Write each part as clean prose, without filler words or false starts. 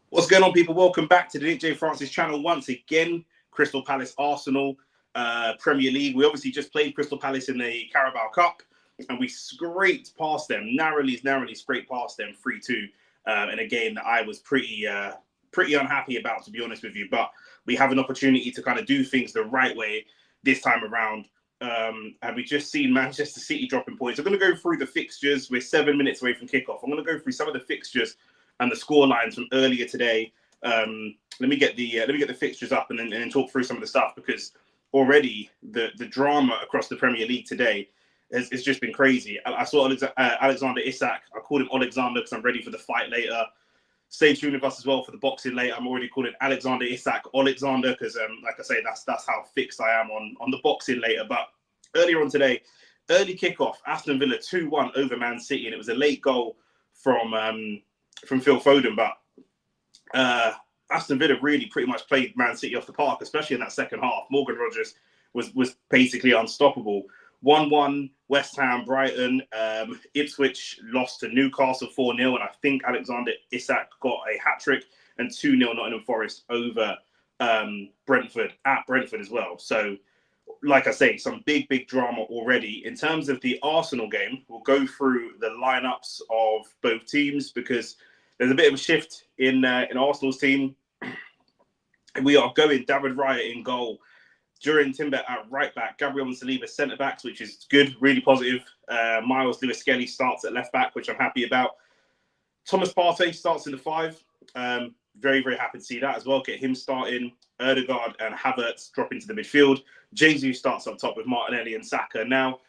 What's going on, people? Welcome back to the Nick J. Francis channel once again. Crystal Palace, Arsenal, Premier League. We obviously just played Crystal Palace in the Carabao Cup, and we scraped past them, narrowly scraped past them 3-2 in a game that I was pretty unhappy about, to be honest with you. But we have an opportunity to kind of do things the right way this time around. And we just seen Manchester City dropping points. I'm going to go through the fixtures. We're 7 minutes away from kickoff. I'm going to go through some of the fixtures and the score lines from earlier today. Let me get the fixtures up and then talk through some of the stuff, because already the drama across the Premier League today has just been crazy. I saw Alexander Isak. I called him Alexander because I'm ready for the fight later. Stay tuned with us as well for the boxing later. I'm already calling Alexander Isak Alexander because, like I say, that's how fixed I am on the boxing later. But earlier on today, early kickoff, Aston Villa 2-1 over Man City, and it was a late goal from Phil Foden, but Aston Villa really pretty much played Man City off the park, especially in that second half. Morgan Rogers was basically unstoppable. 1-1 West Ham, Brighton. Ipswich lost to Newcastle 4-0, and I think Alexander Isak got a hat-trick, and 2-0 Nottingham Forest over Brentford, at Brentford as well. So, like I say, some big drama already. In terms of the Arsenal game, we'll go through the lineups of both teams, because there's a bit of a shift in Arsenal's team. We are going David Raya in goal, Duran Timber at right back, Gabriel and Saliba centre backs, which is good, really positive. Miles Lewis-Skelly starts at left back, which I'm happy about. Thomas Partey starts in the 5. Very happy to see that as well. Get him starting. Ødegaard and Havertz drop into the midfield. Jesus starts up top with Martinelli and Saka. Now,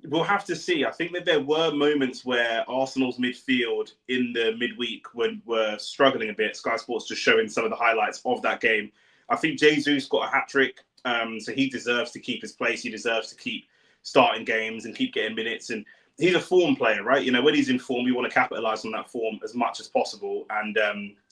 we'll have to see. I think that there were moments where Arsenal's midfield in the midweek were struggling a bit. Sky Sports just showing some of the highlights of that game. I think Jesus got a hat-trick, so he deserves to keep his place. He deserves to keep starting games and keep getting minutes. And he's a form player, right? You know, when he's in form, you want to capitalize on that form as much as possible. And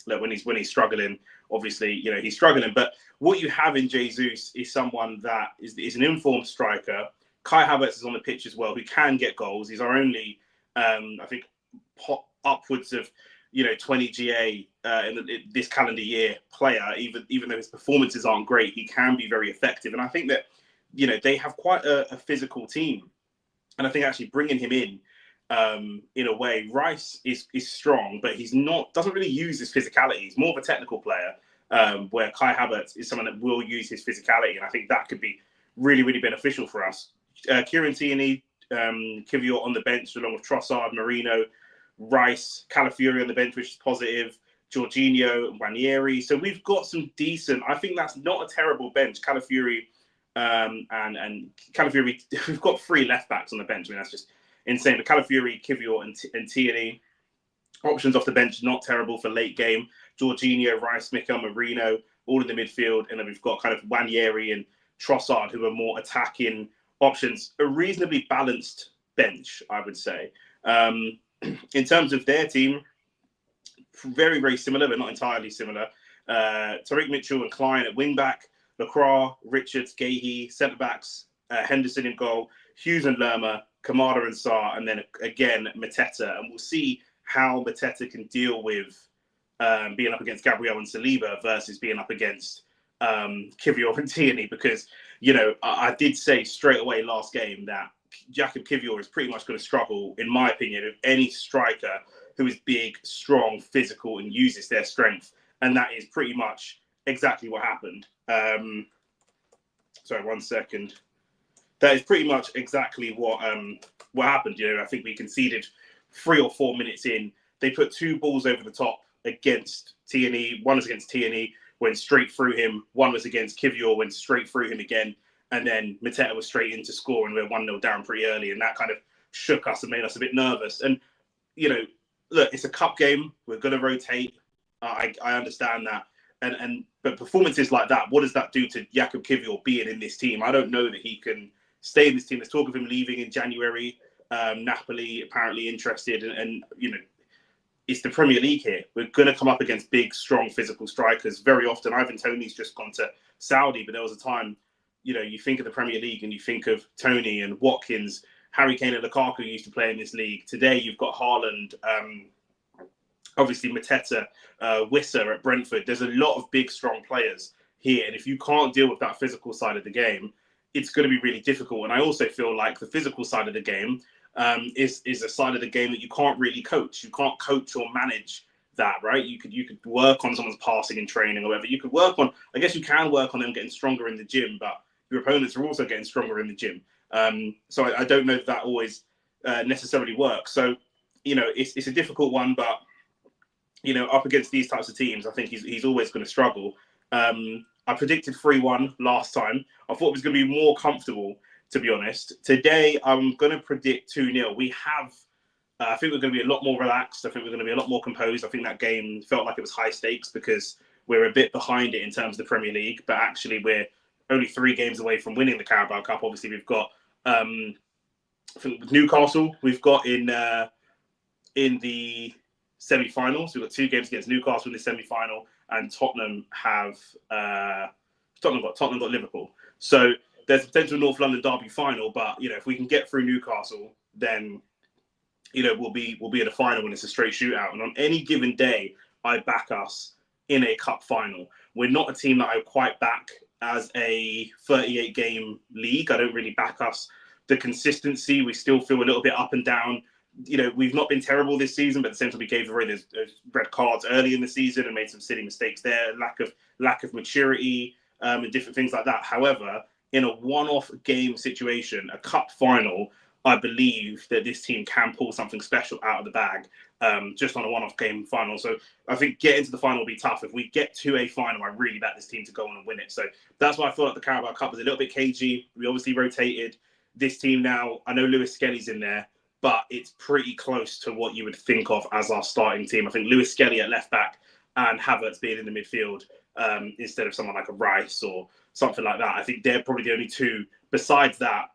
look, when he's struggling, obviously, you know, he's struggling. But what you have in Jesus is someone that is an informed striker. Kai Havertz is on the pitch as well, who can get goals. He's our only, I think, upwards of 20 GA in this calendar year player. Even though his performances aren't great, he can be very effective. And I think that they have quite a physical team. And I think actually bringing him in a way, Rice is strong, but doesn't really use his physicality. He's more of a technical player, where Kai Havertz is someone that will use his physicality, and I think that could be really beneficial for us. Kieran Tierney, Kivior on the bench, along with Trossard, Marino, Rice, Calafiori on the bench, which is positive. Jorginho, Ranieri. So we've got some decent. I think that's not a terrible bench. Calafiori. And Calafiori, we've got 3 left backs on the bench. I mean, that's just insane. But Calafiori, Kivior, and Tierney, options off the bench, not terrible for late game. Jorginho, Rice, Mikel, Marino, all in the midfield, and then we've got kind of Ranieri and Trossard, who are more attacking options. A reasonably balanced bench, I would say. In terms of their team, very similar, but not entirely similar. Tariq Mitchell and Klein at wing back. Lacroix, Richards, Guehi, centre-backs, Henderson in goal, Hughes and Lerma, Kamada and Sarr, and then again, Mateta. And we'll see how Mateta can deal with being up against Gabriel and Saliba versus being up against Kivior and Tierney, because, I did say straight away last game that Jakub Kivior is pretty much going to struggle, in my opinion, of any striker who is big, strong, physical, and uses their strength. And that is pretty much exactly what happened. Sorry, 1 second. That is pretty much exactly what happened. I think we conceded 3 or 4 minutes in. They put 2 balls over the top against Tierney. One was against Tierney, went straight through him. One was against Kivior, went straight through him again. And then Mateta was straight in to score, and we were 1-0 down pretty early. And that kind of shook us and made us a bit nervous. And, look, it's a cup game. We're going to rotate. I understand that. But performances like that, what does that do to Jakub Kivior being in this team? I don't know that he can stay in this team. There's talk of him leaving in January. Napoli apparently interested, and it's the Premier League here. We're going to come up against big, strong, physical strikers very often. Ivan Toney's just gone to Saudi, but there was a time, you think of the Premier League and you think of Toney and Watkins, Harry Kane and Lukaku used to play in this league. Today you've got Haaland, obviously Mateta, Wissa at Brentford. There's a lot of big, strong players here. And if you can't deal with that physical side of the game, it's going to be really difficult. And I also feel like the physical side of the game is a side of the game that you can't really coach. You can't coach or manage that, right? You could work on someone's passing and training or whatever. You could work on, I guess you can work on them getting stronger in the gym, but your opponents are also getting stronger in the gym. So I don't know if that always necessarily works. So, it's a difficult one, but, up against these types of teams, I think he's always going to struggle. I predicted 3-1 last time. I thought it was going to be more comfortable, to be honest. Today, I'm going to predict 2-0. We have, I think we're going to be a lot more relaxed. I think we're going to be a lot more composed. I think that game felt like it was high stakes because we're a bit behind it in terms of the Premier League, but actually we're only 3 games away from winning the Carabao Cup. Obviously, we've got I think Newcastle. We've got in the semi-finals. We've got 2 games against Newcastle in the semi-final, and Tottenham have Tottenham got Liverpool. So there's a potential North London derby final, but if we can get through Newcastle, then we'll be at the final when it's a straight shootout. And on any given day, I back us in a cup final. We're not a team that I quite back as a 38-game league. I don't really back us. The consistency, we still feel a little bit up and down. We've not been terrible this season, but at the same time, we gave away those red cards early in the season and made some silly mistakes there. Lack of maturity and different things like that. However, in a one-off game situation, a cup final, I believe that this team can pull something special out of the bag just on a one-off game final. So I think getting to the final will be tough. If we get to a final, I really back this team to go on and win it. So that's why I feel like the Carabao Cup is a little bit cagey. We obviously rotated this team now. I know Lewis Skelly's in there, but it's pretty close to what you would think of as our starting team. I think Lewis Skelly at left back and Havertz being in the midfield instead of someone like a Rice or something like that. I think they're probably the only 2. Besides that,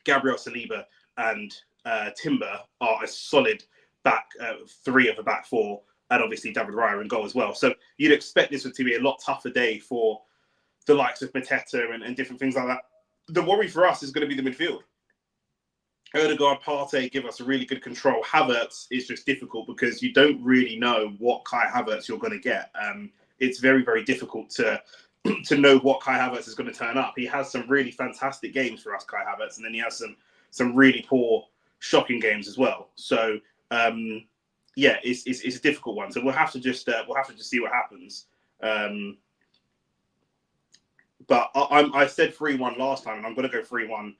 Gabriel Saliba and Timber are a solid back 3 of the back 4, and obviously David Raya in goal as well. So you'd expect this to be a lot tougher day for the likes of Mateta and different things like that. The worry for us is going to be the midfield. Ødegaard, Partey give us a really good control. Havertz is just difficult because you don't really know what Kai Havertz you're going to get. It's very, very difficult to know what Kai Havertz is going to turn up. He has some really fantastic games for us, Kai Havertz, and then he has some really poor, shocking games as well. So it's a difficult one. So we'll have to just see what happens. But I said 3-1 last time, and I'm going to go 3-1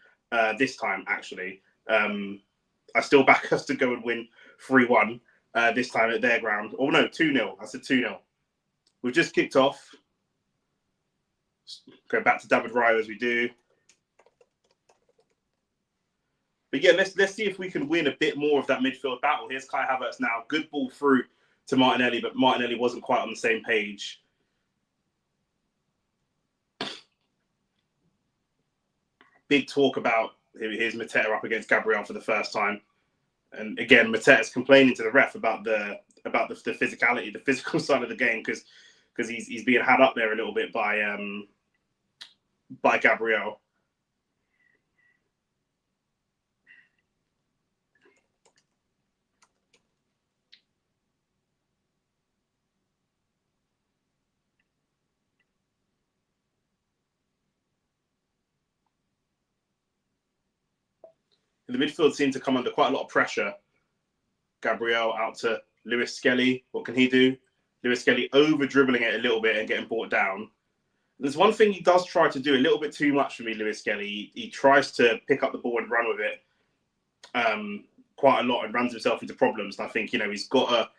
this time. Actually, I still back us to go and win 3-1 this time at their ground. Oh no, 2-0. I said 2-0. We've just kicked off. Go back to David Raya as we do. But yeah, let's see if we can win a bit more of that midfield battle. Here's Kai Havertz now. Good ball through to Martinelli, but Martinelli wasn't quite on the same page. Big talk about here's Mateta up against Gabriel for the first time. And again, Mateta's complaining to the ref about the physicality, the physical side of the game, because he's being had up there a little bit by Gabriel. The midfield seemed to come under quite a lot of pressure. Gabriel out to Lewis Skelly. What can he do? Lewis Skelly over-dribbling it a little bit and getting brought down. There's one thing he does try to do a little bit too much for me, Lewis Skelly. He tries to pick up the ball and run with it quite a lot and runs himself into problems. And I think, he's got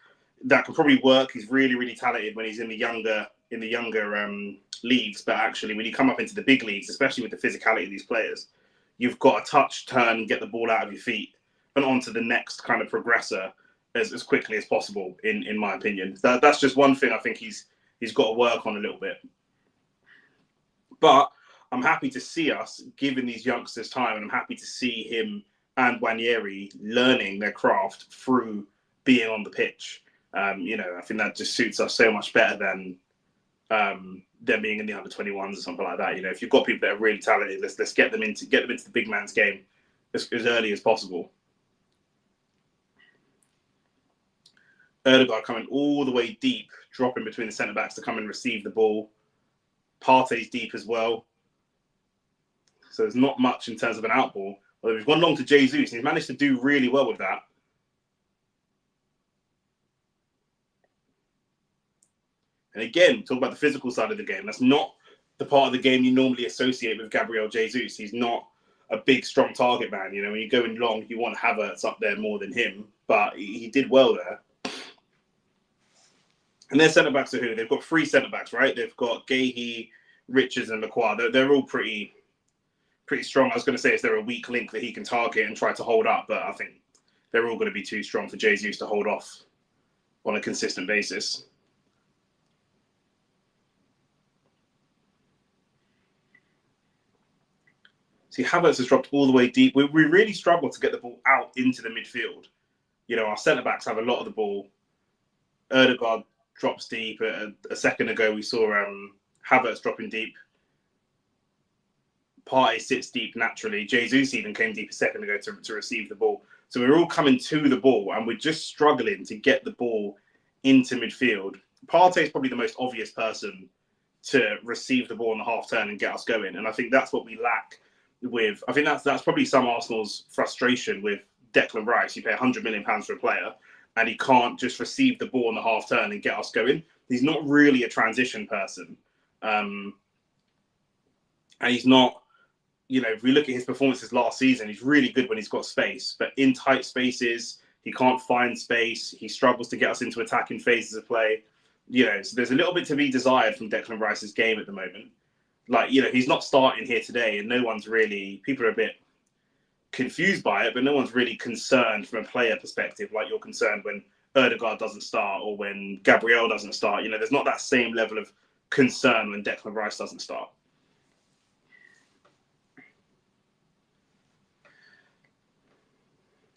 that could probably work. He's really, really talented when he's in the younger leagues. But actually, when you come up into the big leagues, especially with the physicality of these players, you've got to touch, turn, and get the ball out of your feet and onto the next kind of progressor as quickly as possible, in my opinion. That's just one thing I think he's got to work on a little bit. But I'm happy to see us giving these youngsters time, and I'm happy to see him and Wanyeri learning their craft through being on the pitch. I think that just suits us so much better than them being in the under-21s or something like that. If you've got people that are really talented, let's get them into the big man's game as early as possible. Ødegaard coming all the way deep, dropping between the centre-backs to come and receive the ball. Partey's deep as well. So there's not much in terms of an outball. Although we've gone long to Jesus, and he's managed to do really well with that. And again, talk about the physical side of the game. That's not the part of the game you normally associate with Gabriel Jesus. He's not a big, strong target man. You know, when you're going long, you want Havertz up there more than him. But he did well there. And their centre-backs are who? They've got 3 centre-backs, right? They've got Guehi, Richards, and Lacroix. They're all pretty strong. I was going to say, is there a weak link that he can target and try to hold up? But I think they're all going to be too strong for Jesus to hold off on a consistent basis. See, Havertz has dropped all the way deep. We really struggle to get the ball out into the midfield. You know, our centre-backs have a lot of the ball. Ødegaard drops deep. A second ago, we saw Havertz dropping deep. Partey sits deep naturally. Jesus even came deep a second ago to receive the ball. So we're all coming to the ball, and we're just struggling to get the ball into midfield. Partey is probably the most obvious person to receive the ball on the half-turn and get us going. And I think that's what we lack with... I think that's probably some Arsenal's frustration with Declan Rice. You pay £100 million for a player, and he can't just receive the ball on the half-turn and get us going. He's not really a transition person. And he's not... You know, if we look at his performances last season, he's really good when he's got space. But in tight spaces, he can't find space. He struggles to get us into attacking phases of play. You know, so there's a little bit to be desired from Declan Rice's game at the moment. Like, you know, he's not starting here today, and no one's really... People are a bit confused by it, but no one's really concerned from a player perspective like you're concerned when Ødegaard doesn't start or when Gabriel doesn't start. You know, there's not that same level of concern when Declan Rice doesn't start.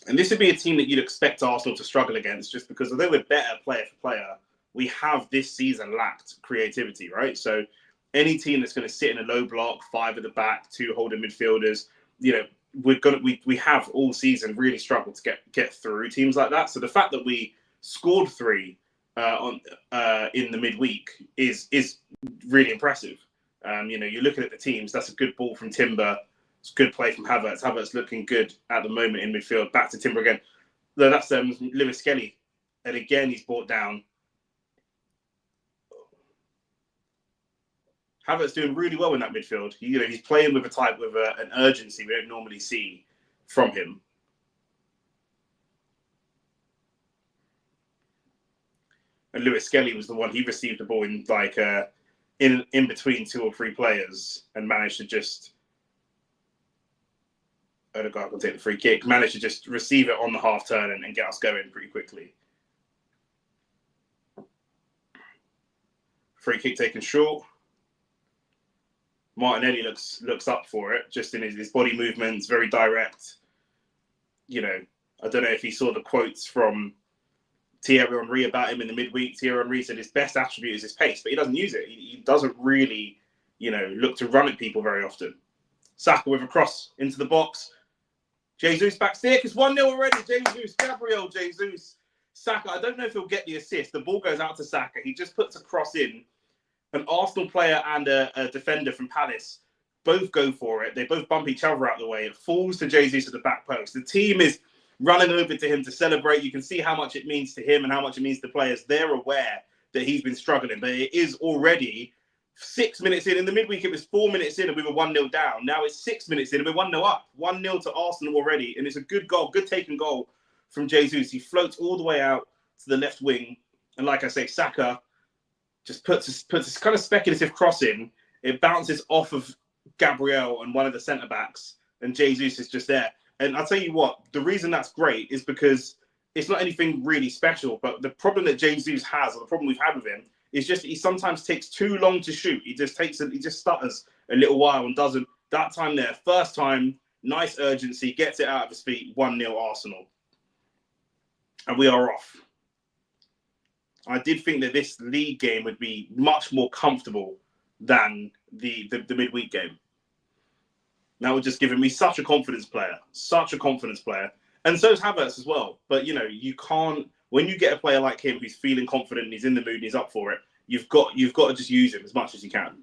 And this would be a team that you'd expect Arsenal to struggle against, just because although we're better player for player, we have this season lacked creativity, right? So any team that's going to sit in a low block, 5 at the back, 2 holding midfielders, you know, we have all season really struggled to get through teams like that. So the fact that we scored 3 in the midweek is really impressive. You know, you're looking at the teams. That's a good ball from Timber. It's good play from Havertz. Havertz looking good at the moment in midfield. Back to Timber again. No, that's Lewis Skelly. And again, he's brought down. Havertz doing really well in that midfield. You know, he's playing with an urgency we don't normally see from him. And Lewis Skelly was the one, he received the ball in like in between 2 or 3 players and managed to just... Ødegaard will take the free kick, managed to just receive it on the half turn and get us going pretty quickly. Free kick taken short. Martinelli looks up for it, just in his body movements, very direct. You know, I don't know if he saw the quotes from Thierry Henry about him in the midweek. Thierry Henry said his best attribute is his pace, but he doesn't use it. He doesn't really, you know, look to run at people very often. Saka with a cross into the box. Jesus back stick. It's 1-0 already. Gabriel Jesus. Saka, I don't know if he'll get the assist. The ball goes out to Saka. He just puts a cross in. An Arsenal player and a defender from Palace both go for it. They both bump each other out of the way. It falls to Jesus at the back post. The team is running over to him to celebrate. You can see how much it means to him and how much it means to players. They're aware that he's been struggling, but it is already 6 minutes in. In the midweek, it was 4 minutes in and we were 1-0 down. Now it's 6 minutes in and we're 1-0 up. 1-0 to Arsenal already. And it's a good goal, good taken goal from Jesus. He floats all the way out to the left wing. And like I say, Saka just puts this kind of speculative cross in. It bounces off of Gabriel and one of the centre-backs. And Jesus is just there. And I'll tell you what, the reason that's great is because it's not anything really special. But the problem that Jesus has, or the problem we've had with him, is just he sometimes takes too long to shoot. He just stutters a little while and doesn't. That time there, first time, nice urgency, gets it out of his feet, 1-0 Arsenal. And we are off. I did think that this league game would be much more comfortable than the midweek game. That would just given me such a confidence player. And so is Havertz as well. But, you know, you can't When you get a player like him who's feeling confident and he's in the mood and he's up for it, you've got to just use him as much as you can.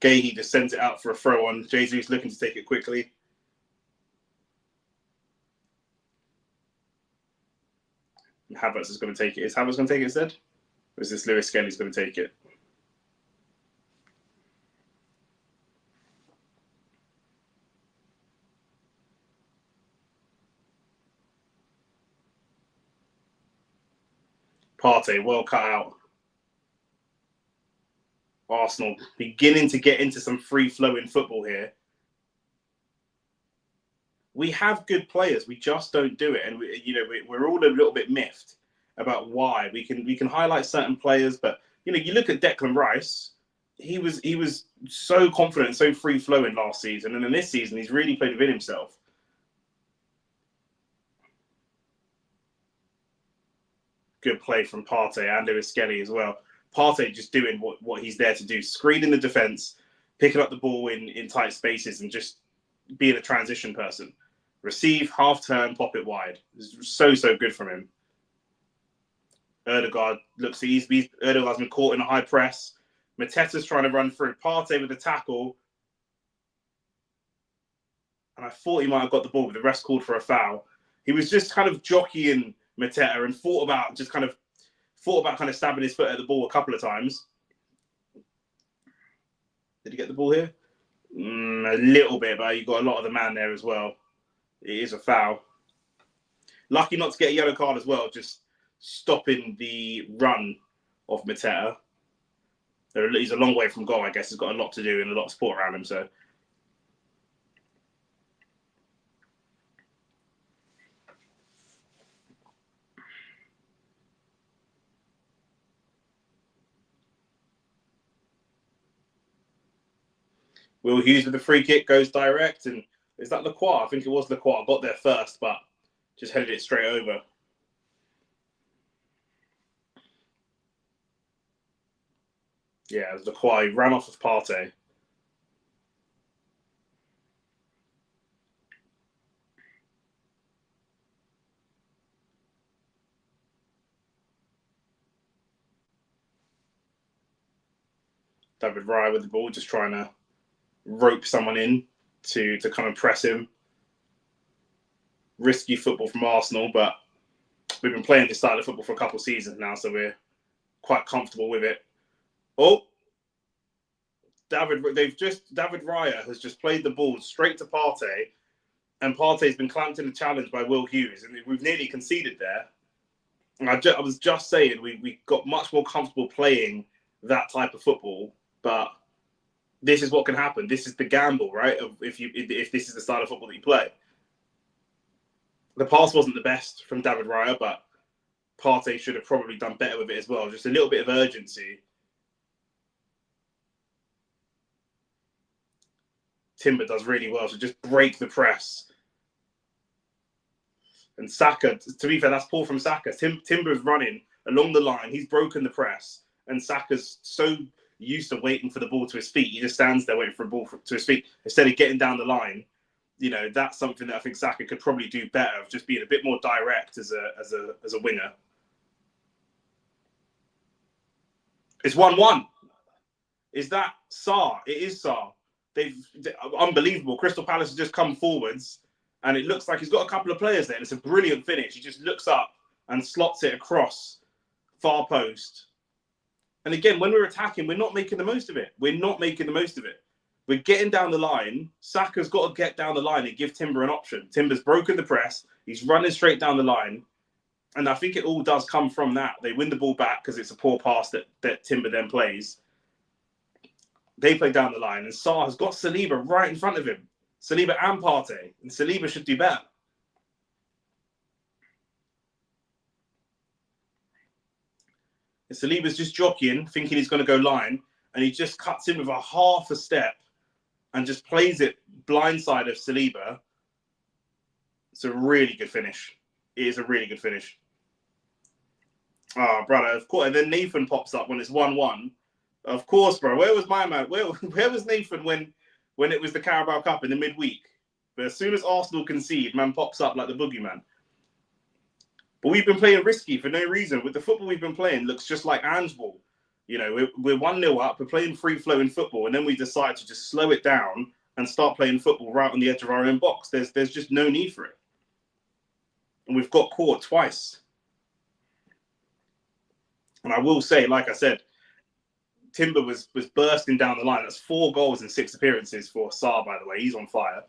Guehi just sends it out for a throw on. Jesus looking to take it quickly. And Havertz is going to take it. Is Havertz going to take it instead? Or is this Lewis Skelly's going to take it? Partey, well cut out. Arsenal beginning to get into some free-flowing football here. We have good players, we just don't do it, and we're all a little bit miffed about why. We can highlight certain players, but you look at Declan Rice. He was so confident, so free-flowing last season, and then this season he's really played within himself. Good play from Partey and Lewis Skelly as well. Partey just doing what he's there to do, screening the defence, picking up the ball in tight spaces, and just being a transition person. Receive, half turn, pop it wide. It's so good from him. Ødegaard looks easy. Ødegaard's been caught in a high press. Mateta's trying to run through. Partey with the tackle. And I thought he might have got the ball, but the rest called for a foul. He was just kind of jockeying Mateta and thought about stabbing his foot at the ball a couple of times. Did he get the ball here? A little bit, but you got a lot of the man there as well. It is a foul. Lucky not to get a yellow card as well, just stopping the run of Mateta. He's a long way from goal, I guess. He's got a lot to do and a lot of support around him, so. Will Hughes with the free kick goes direct, and is that Lacroix? I think it was Lacroix. Got there first, but just headed it straight over. Yeah, it was Lacroix. He ran off of Partey. David Raya with the ball, just trying to rope someone in to come and press him. Risky football from Arsenal, but we've been playing this style of football for a couple of seasons now, so we're quite comfortable with it. Oh, David Raya has just played the ball straight to Partey, and Partey's been clamped in a challenge by Will Hughes, and we've nearly conceded there. And I was just saying we got much more comfortable playing that type of football, but this is what can happen. This is the gamble, right? If this is the style of football that you play. The pass wasn't the best from David Raya, but Partey should have probably done better with it as well. Just a little bit of urgency. Timber does really well to just break the press. And Saka, to be fair, that's poor from Saka. Timber's running along the line. He's broken the press. And Saka's so used to waiting for the ball to his feet. He just stands there waiting for a ball to his feet instead of getting down the line. That's something that I think Saka could probably do better, of just being a bit more direct as a winger. It's 1-1. Is that Saar? It is Saar. They're unbelievable. Crystal Palace has just come forwards, and it looks like he's got a couple of players there. And it's a brilliant finish. He just looks up and slots it across far post. And again, when we're attacking, we're not making the most of it. We're getting down the line. Saka's got to get down the line and give Timber an option. Timber's broken the press. He's running straight down the line. And I think it all does come from that. They win the ball back because it's a poor pass that Timber then plays. They play down the line. And Saar has got Saliba right in front of him. Saliba and Partey. And Saliba should do better. And Saliba's just jockeying, thinking he's going to go line. And he just cuts in with a half a step and just plays it blindside of Saliba. It's a really good finish. It is a really good finish. Oh, brother, of course. And then Nathan pops up when it's 1-1. Of course, bro. Where was my man? Where was Nathan when it was the Carabao Cup in the midweek? But as soon as Arsenal concede, man pops up like the boogeyman. But we've been playing risky for no reason. With the football we've been playing, looks just like handball. You know, we're 1-0 up, we're playing free-flowing football, and then we decide to just slow it down and start playing football right on the edge of our own box. There's just no need for it. And we've got caught twice. And I will say, like I said, Timber was bursting down the line. That's 4 goals in 6 appearances for Saar, by the way. He's on fire.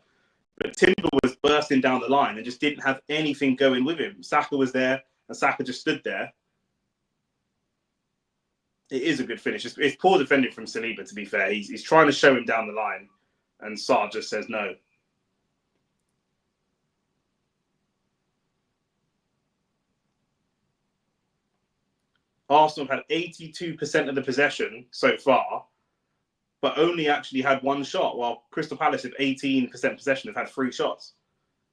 But Timber was bursting down the line and just didn't have anything going with him. Saka was there, and Saka just stood there. It is a good finish. It's poor defending from Saliba, to be fair. He's trying to show him down the line, and Saar just says no. Arsenal have had 82% of the possession so far, but only actually had 1 shot, while Crystal Palace have 18% possession, have had 3 shots.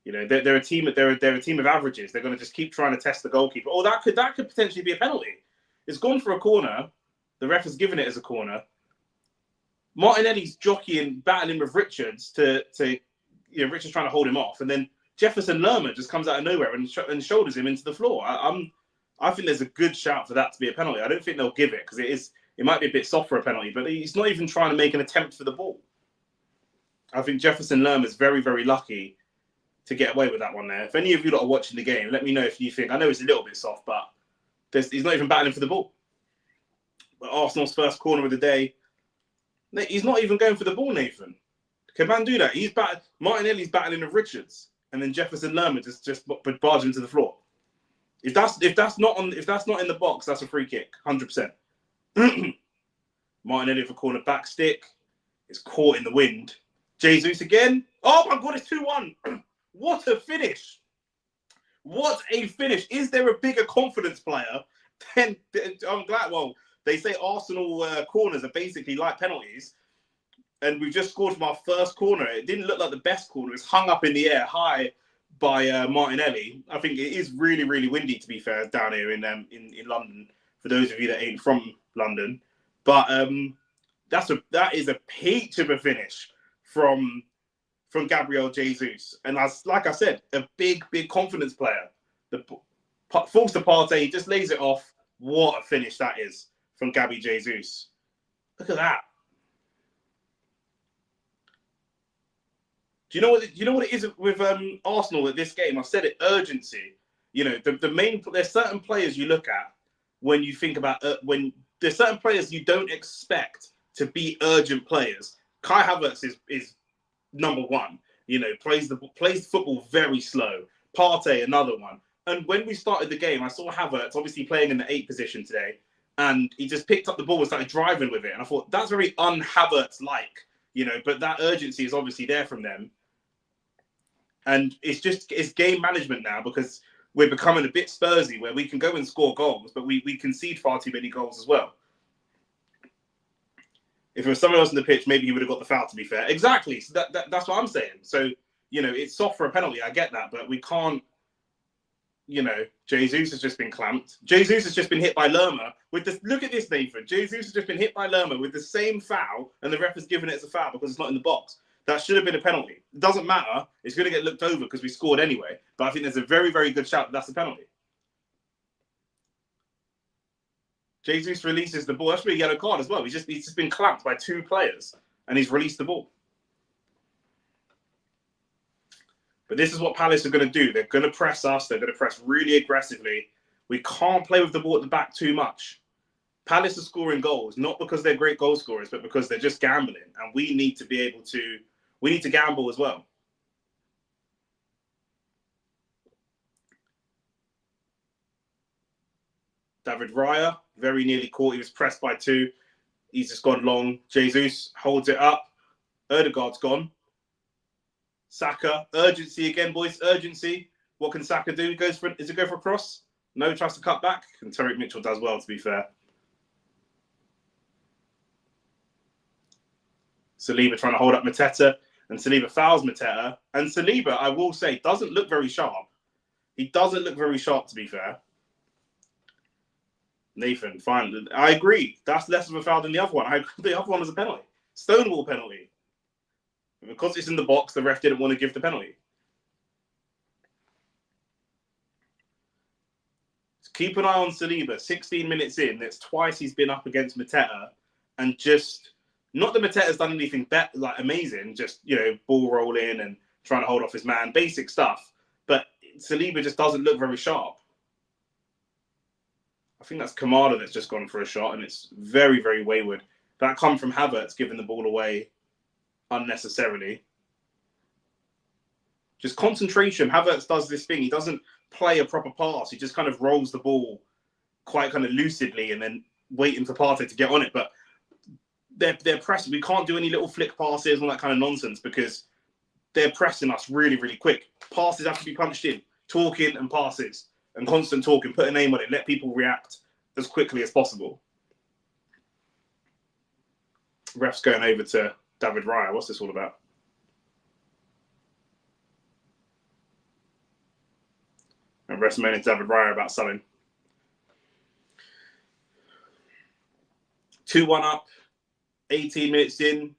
You know, they're a team. They're a team of averages. They're going to just keep trying to test the goalkeeper. Oh, that could potentially be a penalty. It's gone for a corner. The ref has given it as a corner. Martinelli's jockeying, battling with Richards to Richards trying to hold him off, and then Jefferson Lerma just comes out of nowhere and shoulders him into the floor. I think there's a good shout for that to be a penalty. I don't think they'll give it because it might be a bit soft for a penalty, but he's not even trying to make an attempt for the ball. I think Jefferson Lerma is very, very lucky to get away with that one there. If any of you lot are watching the game, let me know if you think, I know it's a little bit soft, but he's not even battling for the ball. But Arsenal's first corner of the day, he's not even going for the ball, Nathan. Can man do that? Martinelli's battling with Richards, and then Jefferson Lerma just barge him to the floor. If that's not in the box, that's a free kick, 100%. Martinelli for corner back stick. It's caught in the wind. Jesus again. Oh my God, it's 2-1. What a finish. What a finish. Is there a bigger confidence player than I'm glad. Well, they say Arsenal corners are basically like penalties. And we've just scored from our first corner. It didn't look like the best corner. It was hung up in the air high by Martinelli. I think it is really, really windy, to be fair, down here in London, for those of you that ain't from London. But that is a peach of a finish from Gabriel Jesus. And like I said, a big, big confidence player. The falls to Partey, he just lays it off. What a finish that is from Gabby Jesus. Look at that. Do you know what it is with Arsenal at this game? I've said it, urgency. You know, there's certain players you look at when you think about when there's certain players you don't expect to be urgent players. Kai Havertz is number 1. You know, plays football very slow. Partey, another one. And when we started the game, I saw Havertz obviously playing in the 8 position today, and he just picked up the ball and started driving with it. And I thought that's very un-Havertz-like, you know. But that urgency is obviously there from them. And it's game management now, because we're becoming a bit Spursy, where we can go and score goals, but we concede far too many goals as well. If it was someone else in the pitch, maybe he would have got the foul, to be fair. Exactly. So that's what I'm saying. So, you know, it's soft for a penalty. I get that, but we can't, you know, Jesus has just been clamped. Jesus has just been hit by Lerma with this. Look at this, Nathan. Jesus has just been hit by Lerma with the same foul, and the ref has given it as a foul because it's not in the box. That should have been a penalty. It doesn't matter. It's going to get looked over because we scored anyway. But I think there's a very, very good shout that that's a penalty. Jesus releases the ball. That's really a yellow card as well. He's just been clamped by 2 players, and he's released the ball. But this is what Palace are going to do. They're going to press us. They're going to press really aggressively. We can't play with the ball at the back too much. Palace are scoring goals, not because they're great goal scorers, but because they're just gambling. And we need to be able to, we need to gamble as well. David Raya, very nearly caught. He was pressed by 2. He's just gone long. Jesus holds it up. Ødegaard's gone. Saka, urgency again, boys, urgency. What can Saka do? Does it go for a cross? No, tries to cut back. And Tariq Mitchell does well, to be fair. Saliba trying to hold up Mateta, and Saliba fouls Mateta. And Saliba, I will say, doesn't look very sharp. He doesn't look very sharp, to be fair. Nathan, fine. I agree. That's less of a foul than the other one. The other one was a penalty. Stonewall penalty. Because it's in the box, the ref didn't want to give the penalty. Keep an eye on Saliba. 16 minutes in, that's twice he's been up against Mateta, and just not that Mateta's done anything like amazing, just ball rolling and trying to hold off his man, basic stuff. But Saliba just doesn't look very sharp. I think that's Kamada that's just gone for a shot, and it's very, very wayward. That come from Havertz giving the ball away unnecessarily. Just concentration. Havertz does this thing. He doesn't play a proper pass. He just kind of rolls the ball quite kind of lucidly and then waiting for Partey to get on it. But they're pressing. We can't do any little flick passes and all that kind of nonsense because they're pressing us really, really quick. Passes have to be punched in. Talking and passes and constant talking. Put a name on it. Let people react as quickly as possible. Ref's going over to David Raya. What's this all about? And ref's moaning to David Raya about selling. 2-1 up, 18 minutes in.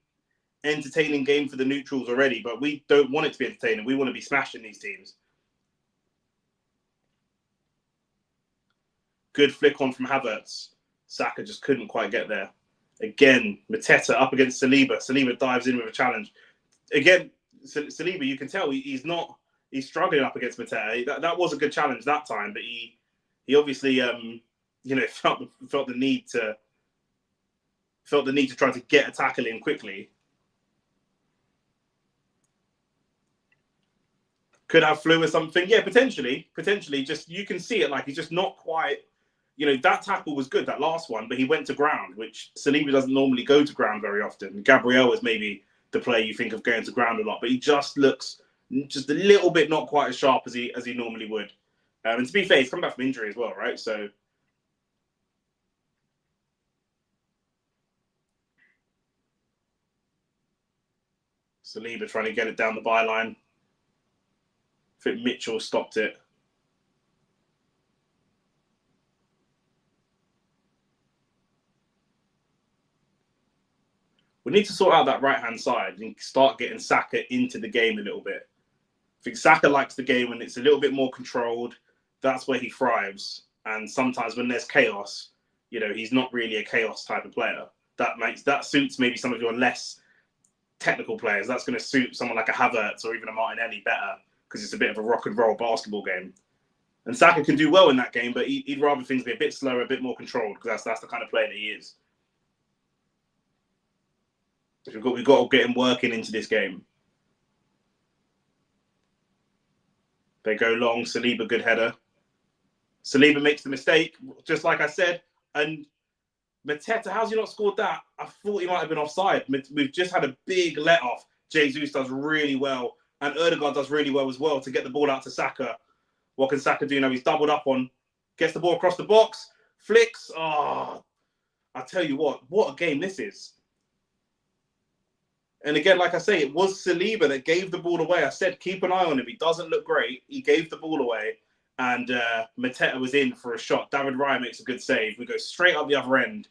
Entertaining game for the neutrals already, but we don't want it to be entertaining. We want to be smashing these teams. Good flick on from Havertz. Saka just couldn't quite get there. Again, Mateta up against Saliba. Saliba dives in with a challenge. Again, Saliba, you can tell he's struggling up against Mateta. That was a good challenge that time, but he obviously felt the need to try to get a tackle in quickly. Could have flu or something. Yeah, potentially. Just you can see it like he's just not quite. That tackle was good, that last one, but he went to ground, which Saliba doesn't normally go to ground very often. Gabriel is maybe the player you think of going to ground a lot, but he just looks just a little bit not quite as sharp as he normally would. And to be fair, he's come back from injury as well, right? So Saliba trying to get it down the byline. I think Mitchell stopped it. We need to sort out that right-hand side and start getting Saka into the game a little bit. I think Saka likes the game when it's a little bit more controlled. That's where he thrives. And sometimes when there's chaos, he's not really a chaos type of player. That suits maybe some of your less technical players. That's going to suit someone like a Havertz or even a Martinelli better because it's a bit of a rock and roll basketball game. And Saka can do well in that game, but he'd rather things be a bit slower, a bit more controlled because that's the kind of player that he is. We've got to get him working into this game. They go long. Saliba, good header. Saliba makes the mistake, just like I said. And Mateta, how's he not scored that? I thought he might have been offside. We've just had a big let-off. Jesus does really well. And Ødegaard does really well as well to get the ball out to Saka. What can Saka do now? He's doubled up on. Gets the ball across the box. Flicks. Oh, I tell you what a game this is. And again, like I say, it was Saliba that gave the ball away. I said, keep an eye on him. He doesn't look great. He gave the ball away. And Mateta was in for a shot. David Raya makes a good save. We go straight up the other end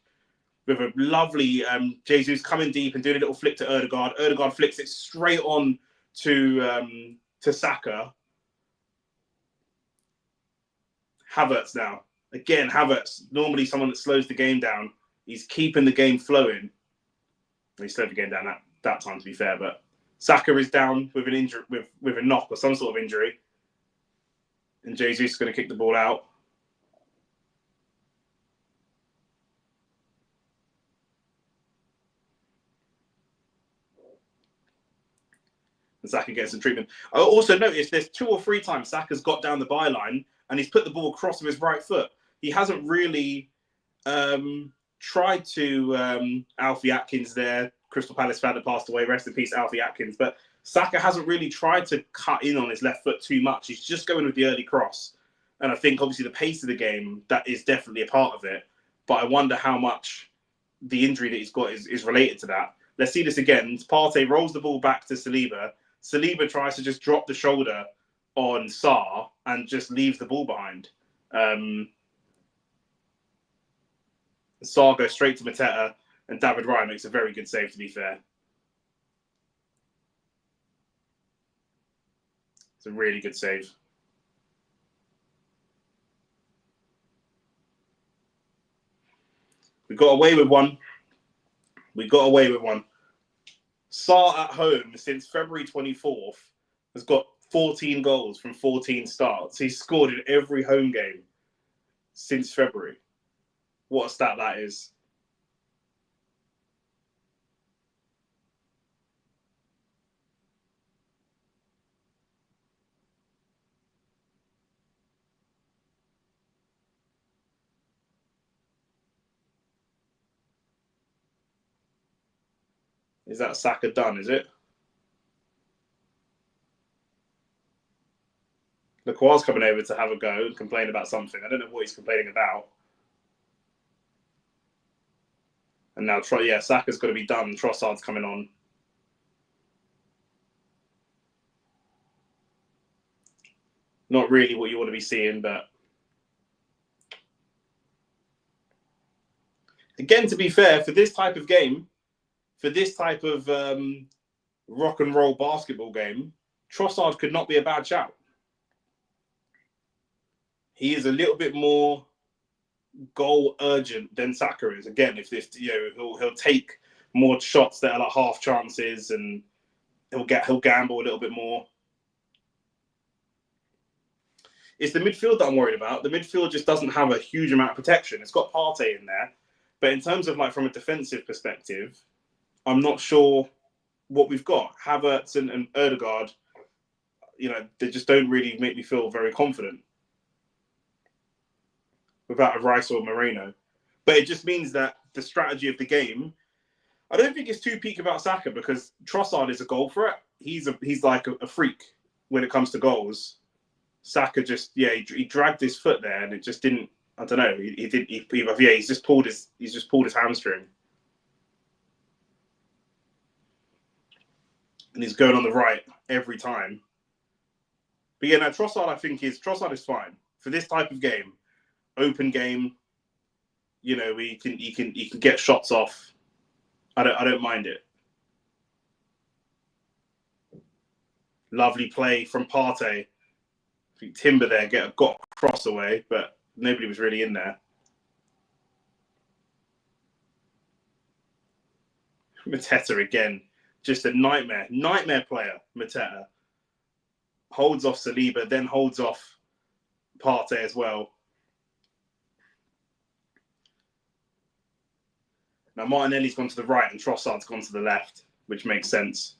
with a lovely Jesus coming deep and doing a little flick to Ødegaard. Ødegaard flicks it straight on to Saka. Havertz now. Again, Havertz, normally someone that slows the game down. He's keeping the game flowing. He slowed the game down that time, to be fair, but Saka is down with an injury, with a knock or some sort of injury, and Jesus is going to kick the ball out. And Saka gets some treatment. I also noticed there's 2 or 3 times Saka's got down the byline and he's put the ball across with his right foot. He hasn't really tried to Alfie Atkins there. Crystal Palace fan that passed away. Rest in peace, Alfie Atkins. But Saka hasn't really tried to cut in on his left foot too much. He's just going with the early cross. And I think, obviously, the pace of the game, that is definitely a part of it. But I wonder how much the injury that he's got is related to that. Let's see this again. Partey rolls the ball back to Saliba. Saliba tries to just drop the shoulder on Sarr and just leaves the ball behind. Saar goes straight to Mateta, and David Raya makes a very good save, to be fair. It's a really good save. We got away with one. Saar at home since February 24th has got 14 goals from 14 starts. He's scored in every home game since February. What a stat that is. Is that Saka done, is it? Lacroix's coming over to have a go and complain about something. I don't know what he's complaining about. And now, Saka's got to be done. Trossard's coming on. Not really what you want to be seeing, but again, to be fair, for this type of game, for this type of rock and roll basketball game, Trossard could not be a bad shout. He is a little bit more goal urgent than Saka is. Again, if this, he'll take more shots that are like half chances, and he'll gamble a little bit more. It's the midfield that I'm worried about. The midfield just doesn't have a huge amount of protection. It's got Partey in there, but in terms of from a defensive perspective, I'm not sure what we've got. Havertz and Ødegaard, they just don't really make me feel very confident without a Rice or Moreno. But it just means that the strategy of the game, I don't think it's too peak about Saka, because Trossard is a goal threat. He's like a freak when it comes to goals. Saka just, he dragged his foot there, and it just didn't. I don't know. He's just pulled his hamstring, and he's going on the right every time. But Trossard is fine for this type of game, open game. He can get shots off. I don't mind it. Lovely play from Partey. I think Timber there got a cross away, but nobody was really in there. Mateta again, just a nightmare player. Mateta holds off Saliba, then holds off Partey as well. Now Martinelli's gone to the right and Trossard's gone to the left, which makes sense.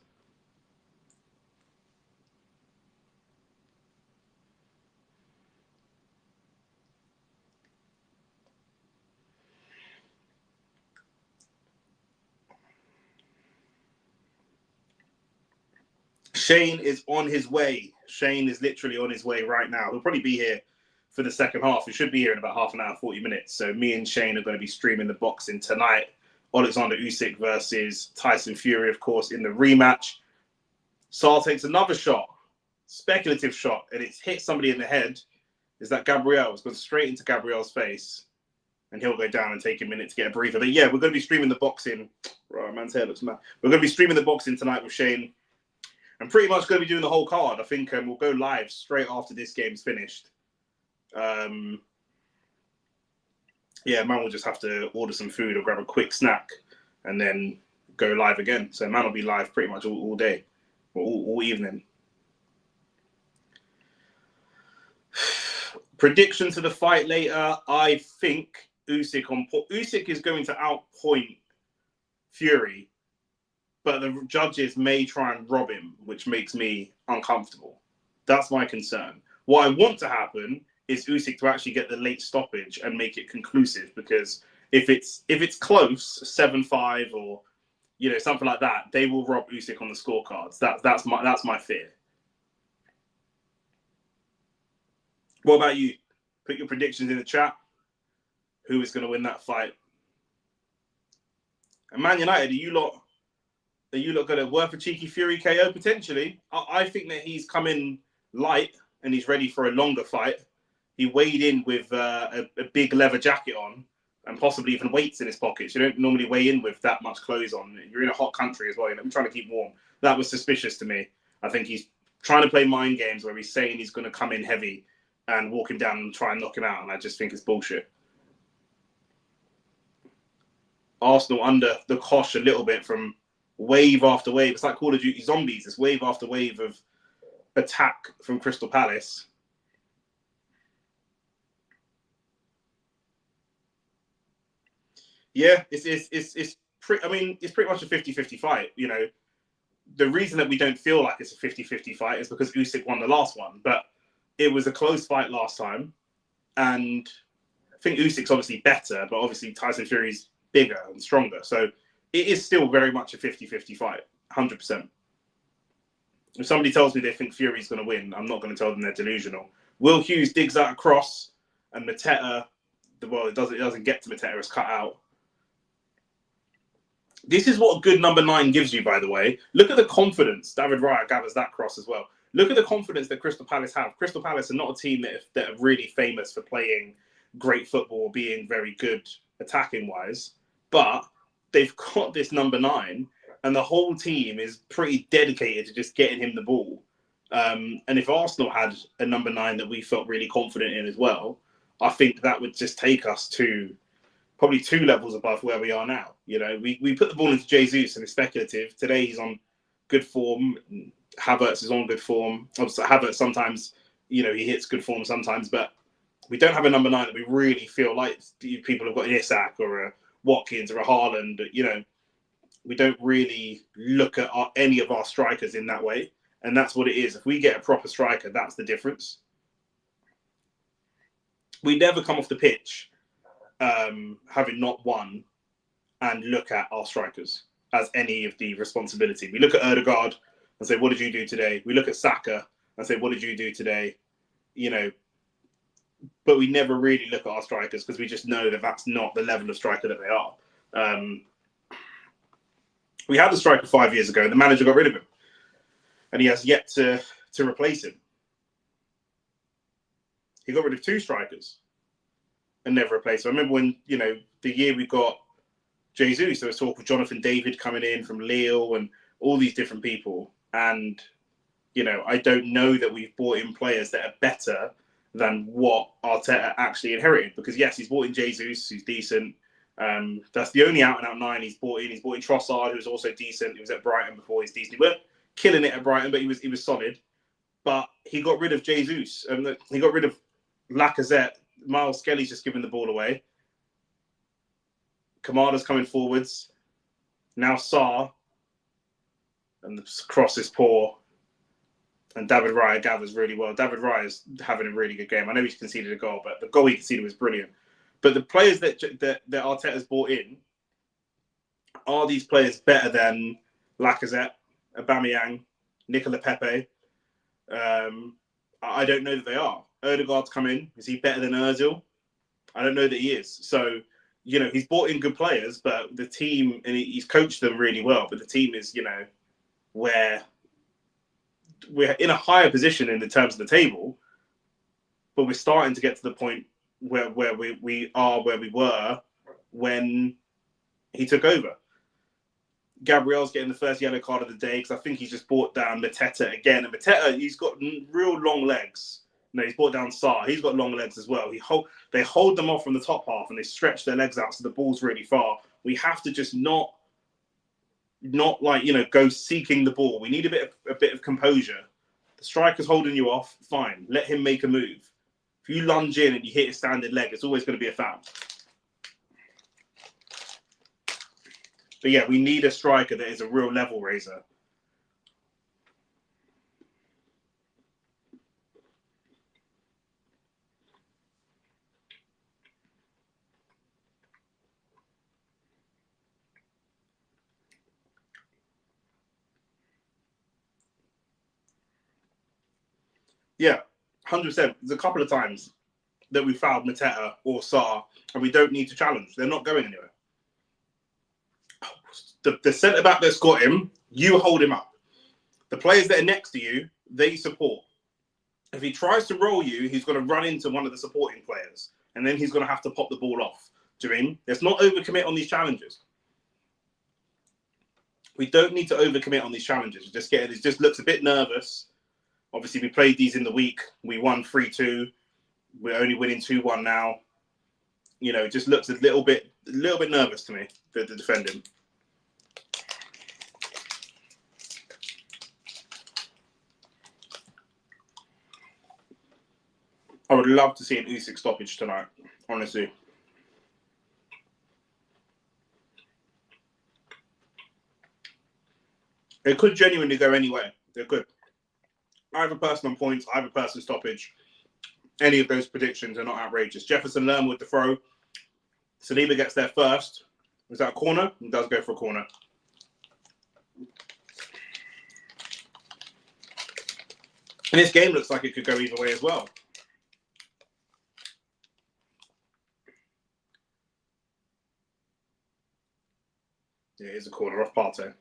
Shane is on his way. Shane is literally on his way right now. He'll probably be here for the second half. He should be here in about half an hour, 40 minutes. So me and Shane are going to be streaming the boxing tonight. Alexander Usyk versus Tyson Fury, of course, in the rematch. Saar takes another shot, speculative shot, and it's hit somebody in the head. Is that Gabriel? It's gone straight into Gabriel's face. And he'll go down and take a minute to get a breather. But yeah, we're going to be streaming the boxing. Right, man's hair looks mad. We're going to be streaming the boxing tonight with Shane. I'm pretty much going to be doing the whole card. I think we'll go live straight after this game's finished. Man will just have to order some food or grab a quick snack and then go live again. So man will be live pretty much all day or all evening. Prediction to the fight later. I think Usyk is going to outpoint Fury, but the judges may try and rob him, which makes me uncomfortable. That's my concern. What I want to happen is Usyk to actually get the late stoppage and make it conclusive, because if it's close, 7-5 or something like that, they will rob Usyk on the scorecards. That's my fear. What about you? Put your predictions in the chat. Who is going to win that fight? And Man United, are you lot going to worth a cheeky Fury KO potentially? I think that he's come in light and he's ready for a longer fight. He weighed in with a big leather jacket on. and possibly even weights in his pockets. You don't normally weigh in with that much clothes on. You're in a hot country as well. You know, I'm trying to keep warm. That was suspicious to me. I think he's trying to play mind games where he's saying he's going to come in heavy and walk him down and try and knock him out. And I just think it's bullshit. Arsenal under the cosh a little bit from wave after wave. It's like Call of Duty Zombies. It's wave after wave of attack from Crystal Palace. Yeah, it's pretty. I mean, it's pretty much a 50-50 fight. You know, the reason that we don't feel like it's a 50-50 fight is because Usyk won the last one, but it was a close fight last time, and I think Usyk's obviously better, but obviously Tyson Fury's bigger and stronger, so it is still very much a 50-50 fight, 100%. If somebody tells me they think Fury's going to win, I'm not going to tell them they're delusional. Will Hughes digs out a cross, and Mateta, well, it doesn't get to Mateta, it's cut out. This is what a good number 9 gives you, by the way. Look at the confidence. David Raya gathers that cross as well. Look at the confidence that Crystal Palace have. Crystal Palace are not a team that are really famous for playing great football or being very good attacking-wise. But they've got this number 9, and the whole team is pretty dedicated to just getting him the ball. And if Arsenal had a number 9 that we felt really confident in as well, I think that would just take us to probably 2 levels above where we are now. You know, we put the ball into Jesus and it's speculative. Today he's on good form. Havertz is on good form. Obviously, Havertz sometimes, you know, he hits good form sometimes, but we don't have a number 9 that we really feel like people have got an Isak or a Watkins or a Haaland. You know, we don't really look at any of our strikers in that way. And that's what it is. If we get a proper striker, that's the difference. We never come off the pitch having not won and look at our strikers as any of the responsibility. We look at Ødegaard and say, what did you do today? We look at Saka and say, what did you do today? You know, but we never really look at our strikers because we just know that that's not the level of striker that they are. We had the striker 5 years ago and the manager got rid of him. And he has yet to replace him. He got rid of 2 strikers and never replaced him. I remember when, you know, the year we got Jesus, there was talk of Jonathan David coming in from Lille and all these different people. And, you know, I don't know that we've brought in players that are better than what Arteta actually inherited. Because, yes, he's brought in Jesus, who's decent. That's the only out-and-out 9 he's brought in. He's brought in Trossard, who's also decent. He was at Brighton before. He's decent. He weren't killing it at Brighton, but he was solid. But he got rid of Jesus. And he got rid of Lacazette. Miles Skelly's just giving the ball away. Kamada's coming forwards. Now Sarr. And the cross is poor. And David Raya gathers really well. David Raya is having a really good game. I know he's conceded a goal, but the goal he conceded was brilliant. But the players that Arteta's brought in, are these players better than Lacazette, Aubameyang, Nicola Pepe? I don't know that they are. Ødegaard's come in. Is he better than Ozil? I don't know that he is. So, you know, he's brought in good players, but the team, and he's coached them really well, but the team is, you know, where we're in a higher position in the terms of the table, but we're starting to get to the point where we are where we were when he took over. Gabriel's getting the first yellow card of the day because I think he's just brought down Mateta again. And Mateta, he's got real long legs. No, he's brought down Sarr. He's got long legs as well. They hold them off from the top half and they stretch their legs out so the ball's really far. We have to just not like, you know, go seeking the ball. We need a bit of composure. The striker's holding you off. Fine, let him make a move. If you lunge in and you hit a standard leg, it's always going to be a foul. But yeah, we need a striker that is a real level raiser. Yeah, 100%. There's a couple of times that we fouled Mateta or Sarr, and we don't need to challenge. They're not going anywhere. The centre-back that's got him, you hold him up. The players that are next to you, they support. If he tries to roll you, he's going to run into one of the supporting players, and then he's going to have to pop the ball off. Do you mean? Let's not overcommit on these challenges. We don't need to overcommit on these challenges. It just looks a bit nervous. Obviously, we played these in the week. We won 3-2. We're only winning 2-1 now. You know, it just looks a little bit nervous to me, the defending. I would love to see an Usyk stoppage tonight, honestly. It could genuinely go anywhere. It could. Either person on points, either person stoppage. Any of those predictions are not outrageous. Jefferson Lerma with the throw. Saliba gets there first. Is that a corner? He does go for a corner. And this game looks like it could go either way as well. Yeah, it is a corner off Partey.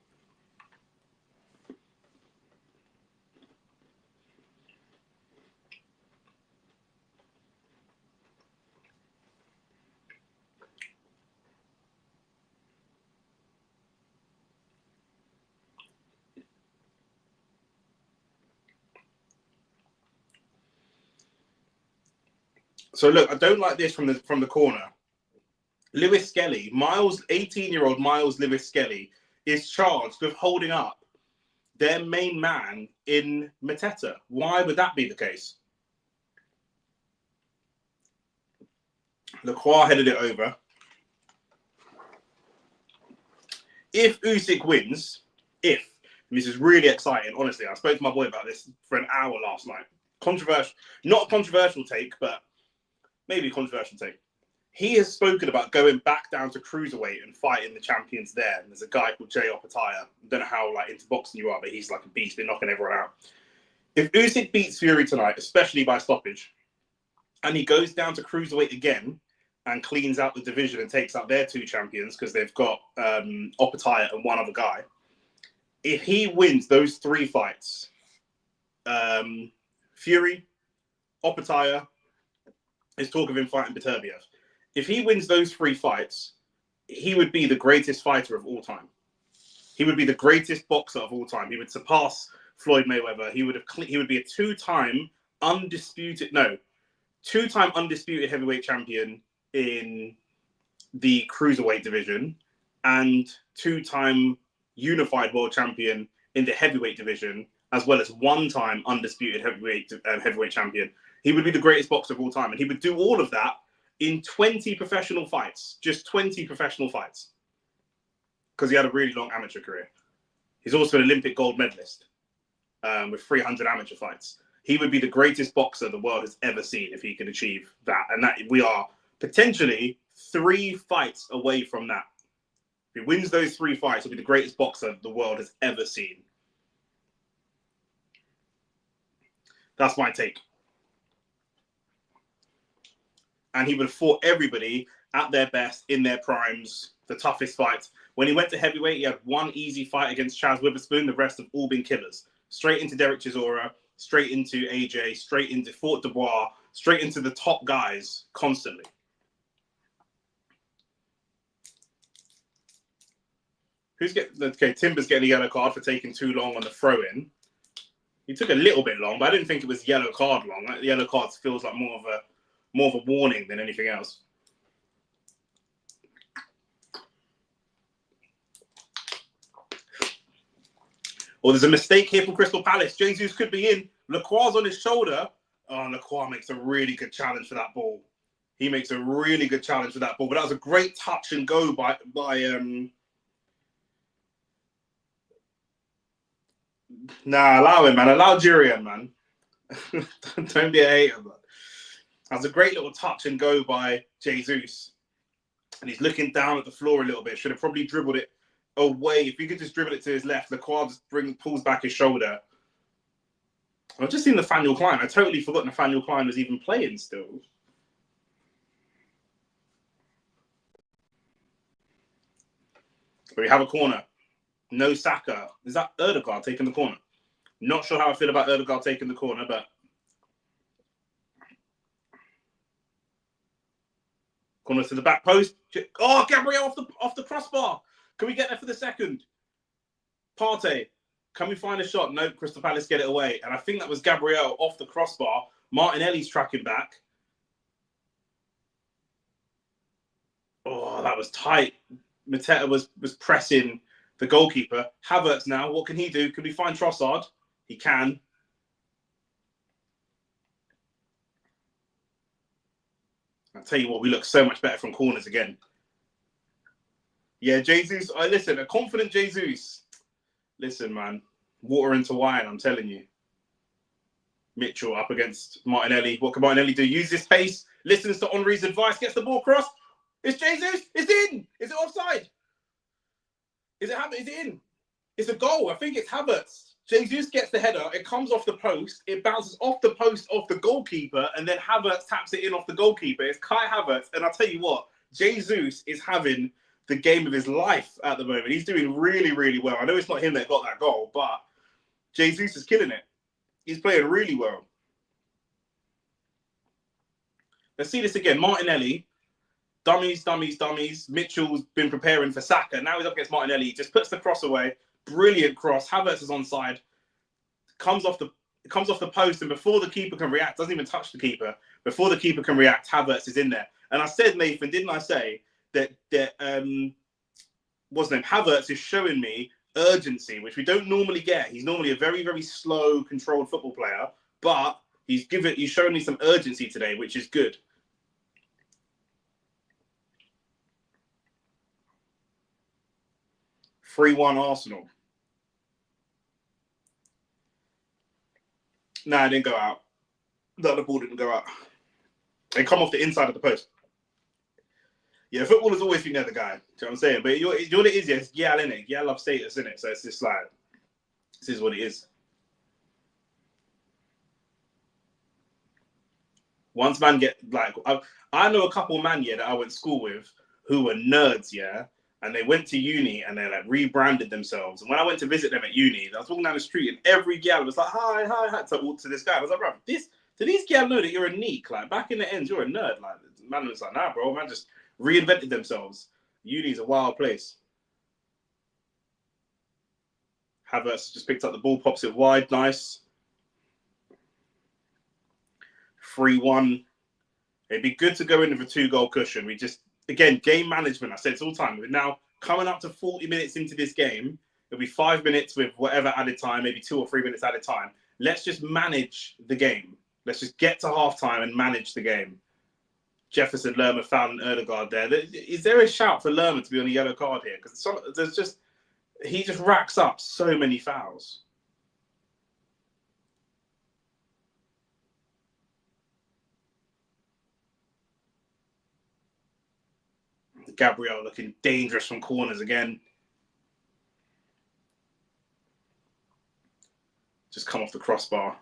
So look, I don't like this from the corner. Lewis Skelly, 18-year-old Miles Lewis Skelly, is charged with holding up their main man in Mateta. Why would that be the case? Lacroix headed it over. If Usyk wins, and this is really exciting, honestly, I spoke to my boy about this for an hour last night. Controversial, not a controversial take, but maybe a controversial take. He has spoken about going back down to cruiserweight and fighting the champions there. And there's a guy called Jay Opataya. I don't know how into boxing you are, but he's like a beast. Been knocking everyone out. If Usyk beats Fury tonight, especially by stoppage, and he goes down to cruiserweight again and cleans out the division and takes out their two champions because they've got Opataya and one other guy. If he wins those three fights, Fury, Opataya, there's talk of him fighting Beterbiev. If he wins those three fights, he would be the greatest fighter of all time. He would be the greatest boxer of all time. He would surpass Floyd Mayweather. He would be a two-time undisputed heavyweight champion in the cruiserweight division and two-time unified world champion in the heavyweight division, as well as one-time undisputed heavyweight champion. He would be the greatest boxer of all time, and he would do all of that in 20 professional fights, just 20 professional fights, because he had a really long amateur career. He's also an Olympic gold medalist with 300 amateur fights. He would be the greatest boxer the world has ever seen if he could achieve that. And that we are potentially 3 fights away from that. If he wins those 3 fights, he'll be the greatest boxer the world has ever seen. That's my take. And he would have fought everybody at their best, in their primes, the toughest fights. When he went to heavyweight, he had 1 easy fight against Chaz Witherspoon. The rest have all been killers. Straight into Derek Chisora, straight into AJ, straight into Fort Dubois, straight into the top guys constantly. Timber's getting a yellow card for taking too long on the throw-in. He took a little bit long, but I didn't think it was yellow card long. Like, the yellow card feels like more of a warning than anything else. Or there's a mistake here from Crystal Palace. Jesus could be in. Lacroix's on his shoulder. Oh, Lacroix makes a really good challenge for that ball. He makes a really good challenge for that ball. But that was a great touch and go by Nah, allow him, man. Allow Jirian, man. Don't be a hater, man. That was a great little touch and go by Jesus. And he's looking down at the floor a little bit. Should have probably dribbled it away. If he could just dribble it to his left, Lacroix just pulls back his shoulder. I've just seen Nathaniel Klein. I totally forgot Nathaniel Klein was even playing still. But we have a corner. No Saka. Is that Ødegaard taking the corner? Not sure how I feel about Ødegaard taking the corner, but Corner to the back post. Oh, Gabriel off the crossbar. Can we get there for the second? Partey. Can we find a shot? No, Crystal Palace get it away. And I think that was Gabriel off the crossbar. Martinelli's tracking back. Oh, that was tight. Mateta was pressing the goalkeeper. Havertz now, what can he do? Can we find Trossard? He can. I'll tell you what, we look so much better from corners again. Yeah, Jesus. Listen, a confident Jesus. Listen, man. Water into wine, I'm telling you. Mitchell up against Martinelli. What can Martinelli do? Use this pace. Listens to Henry's advice. Gets the ball crossed. It's Jesus. It's in. Is it offside? Is it in? It's a goal. I think it's Havertz. Jesus gets the header. It comes off the post. It bounces off the post of the goalkeeper. And then Havertz taps it in off the goalkeeper. It's Kai Havertz. And I'll tell you what. Jesus is having the game of his life at the moment. He's doing really, really well. I know it's not him that got that goal, but Jesus is killing it. He's playing really well. Let's see this again. Martinelli. Dummies. Mitchell's been preparing for Saka. Now he's up against Martinelli. He just puts the cross away. Brilliant cross. Havertz is onside. Comes off the post, and before the keeper can react, doesn't even touch the keeper. Before the keeper can react, Havertz is in there. And I said, Nathan, didn't I say that what's his name? Havertz is showing me urgency, which we don't normally get. He's normally a very, very slow, controlled football player, but he's showing me some urgency today, which is good. (3-1) Arsenal. Nah, it didn't go out. The other ball didn't go out. They come off the inside of the post. Yeah, footballers always think they're the guy. Do you know what I'm saying? But you know what it is? Yeah, it's Gyal, innit? Gyal loves status, innit? So it's just like, this is what it is. Once man get, like, I know a couple man, yeah, that I went to school with who were nerds, yeah? And they went to uni and they like rebranded themselves. And when I went to visit them at uni, I was walking down the street and every gal was like, hi, to walk to this guy. I was like, bro, do these gal know that you're a neek? Like, back in the end, you're a nerd. Like, man was like, nah, bro, man just reinvented themselves. Uni's a wild place. Havertz just picked up the ball, pops it wide, nice. 3-1. It'd be good to go in with a 2-goal cushion. We just, again, game management. I said it's all the time. We're now coming up to 40 minutes into this game. It'll be 5 minutes with whatever added time, maybe 2 or 3 minutes added time. Let's just manage the game. Let's just get to halftime and manage the game. Jefferson, Lerma, found an Ødegaard there. Is there a shout for Lerma to be on a yellow card here? Because he just racks up so many fouls. Gabriel looking dangerous from corners again. Just come off the crossbar.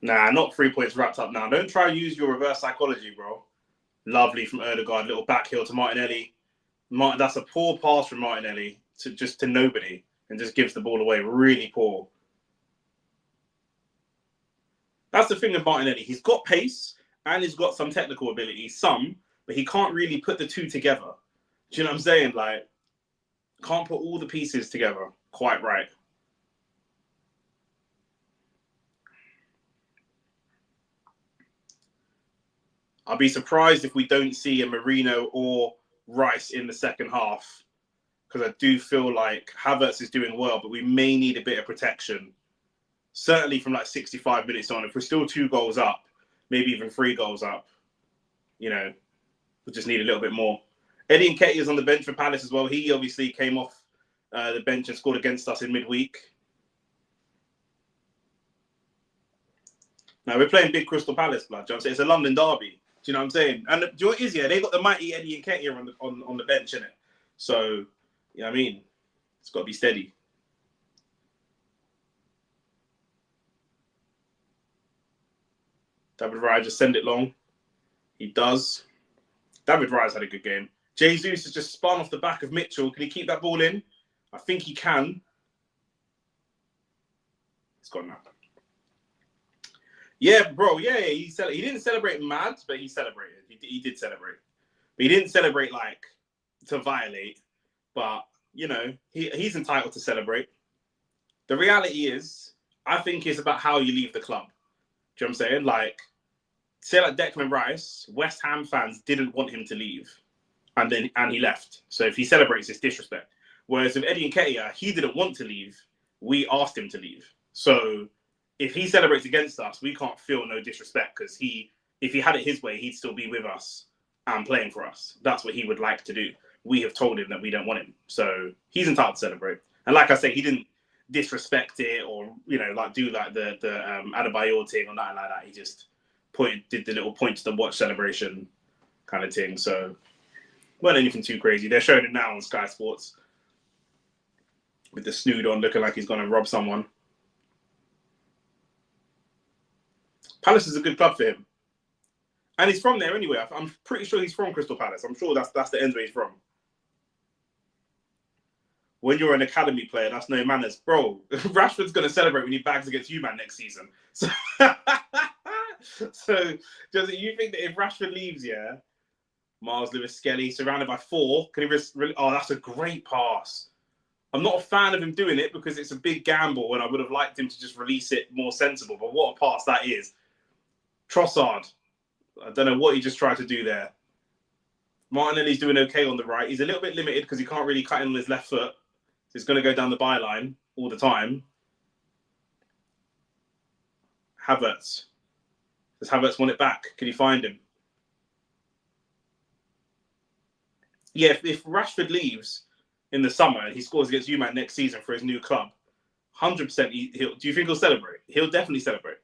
Nah, not 3 points wrapped up now. Don't try to use your reverse psychology, bro. Lovely from Ødegaard. Little back heel to Martinelli. That's a poor pass from Martinelli to nobody and just gives the ball away. Really poor. That's the thing with Martinelli. He's got pace and he's got some technical ability, but he can't really put the two together. Do you know what I'm saying? Like, can't put all the pieces together quite right. I'll be surprised if we don't see a Merino or Rice in the second half, because I do feel like Havertz is doing well, but we may need a bit of protection. Certainly from like 65 minutes on, if we're still 2 goals up, maybe even 3 goals up, you know, we just need a little bit more. Eze and Guehi is on the bench for Palace as well. He obviously came off the bench and scored against us in midweek. Now we're playing big Crystal Palace, blood. Do you know what I'm saying? It's a London derby. Do you know what I'm saying? And do you know what is, yeah? They got the mighty Eze and Guehi on the bench, innit? So, you know what I mean? It's got to be steady. David Raya just send it long. He does. David Raya's had a good game. Jesus has just spun off the back of Mitchell. Can he keep that ball in? I think he can. It's gone now. Yeah, bro. Yeah, he didn't celebrate mad, but he celebrated. He did celebrate. But he didn't celebrate like to violate. But, you know, he's entitled to celebrate. The reality is, I think it's about how you leave the club. Do you know what I'm saying? Like, say like Declan Rice, West Ham fans didn't want him to leave. And he left. So if he celebrates, it's disrespect. Whereas with Eze and Guehi, he didn't want to leave. We asked him to leave. So if he celebrates against us, we can't feel no disrespect because if he had it his way, he'd still be with us and playing for us. That's what he would like to do. We have told him that we don't want him. So he's entitled to celebrate. And like I say, he didn't disrespect it or, you know, like do like the Adebayor thing or nothing like that. He just did the little point to the watch celebration kind of thing. So weren't anything too crazy. They're showing it now on Sky Sports with the snood on looking like he's going to rob someone. Palace is a good club for him. And he's from there anyway. I'm pretty sure he's from Crystal Palace. I'm sure that's the end where he's from. When you're an academy player, that's no manners. Bro, Rashford's going to celebrate when he bags against you, man, next season. So, does you think that if Rashford leaves, yeah, Miles Lewis-Skelly surrounded by 4, can he oh, that's a great pass. I'm not a fan of him doing it because it's a big gamble and I would have liked him to just release it more sensible. But what a pass that is. Trossard. I don't know what he just tried to do there. Martinelli's doing okay on the right. He's a little bit limited because he can't really cut in on his left foot. So he's going to go down the byline all the time. Havertz. Does Havertz want it back? Can he find him? Yeah, if Rashford leaves in the summer and he scores against you, man, next season for his new club, 100% do you think he'll celebrate? He'll definitely celebrate.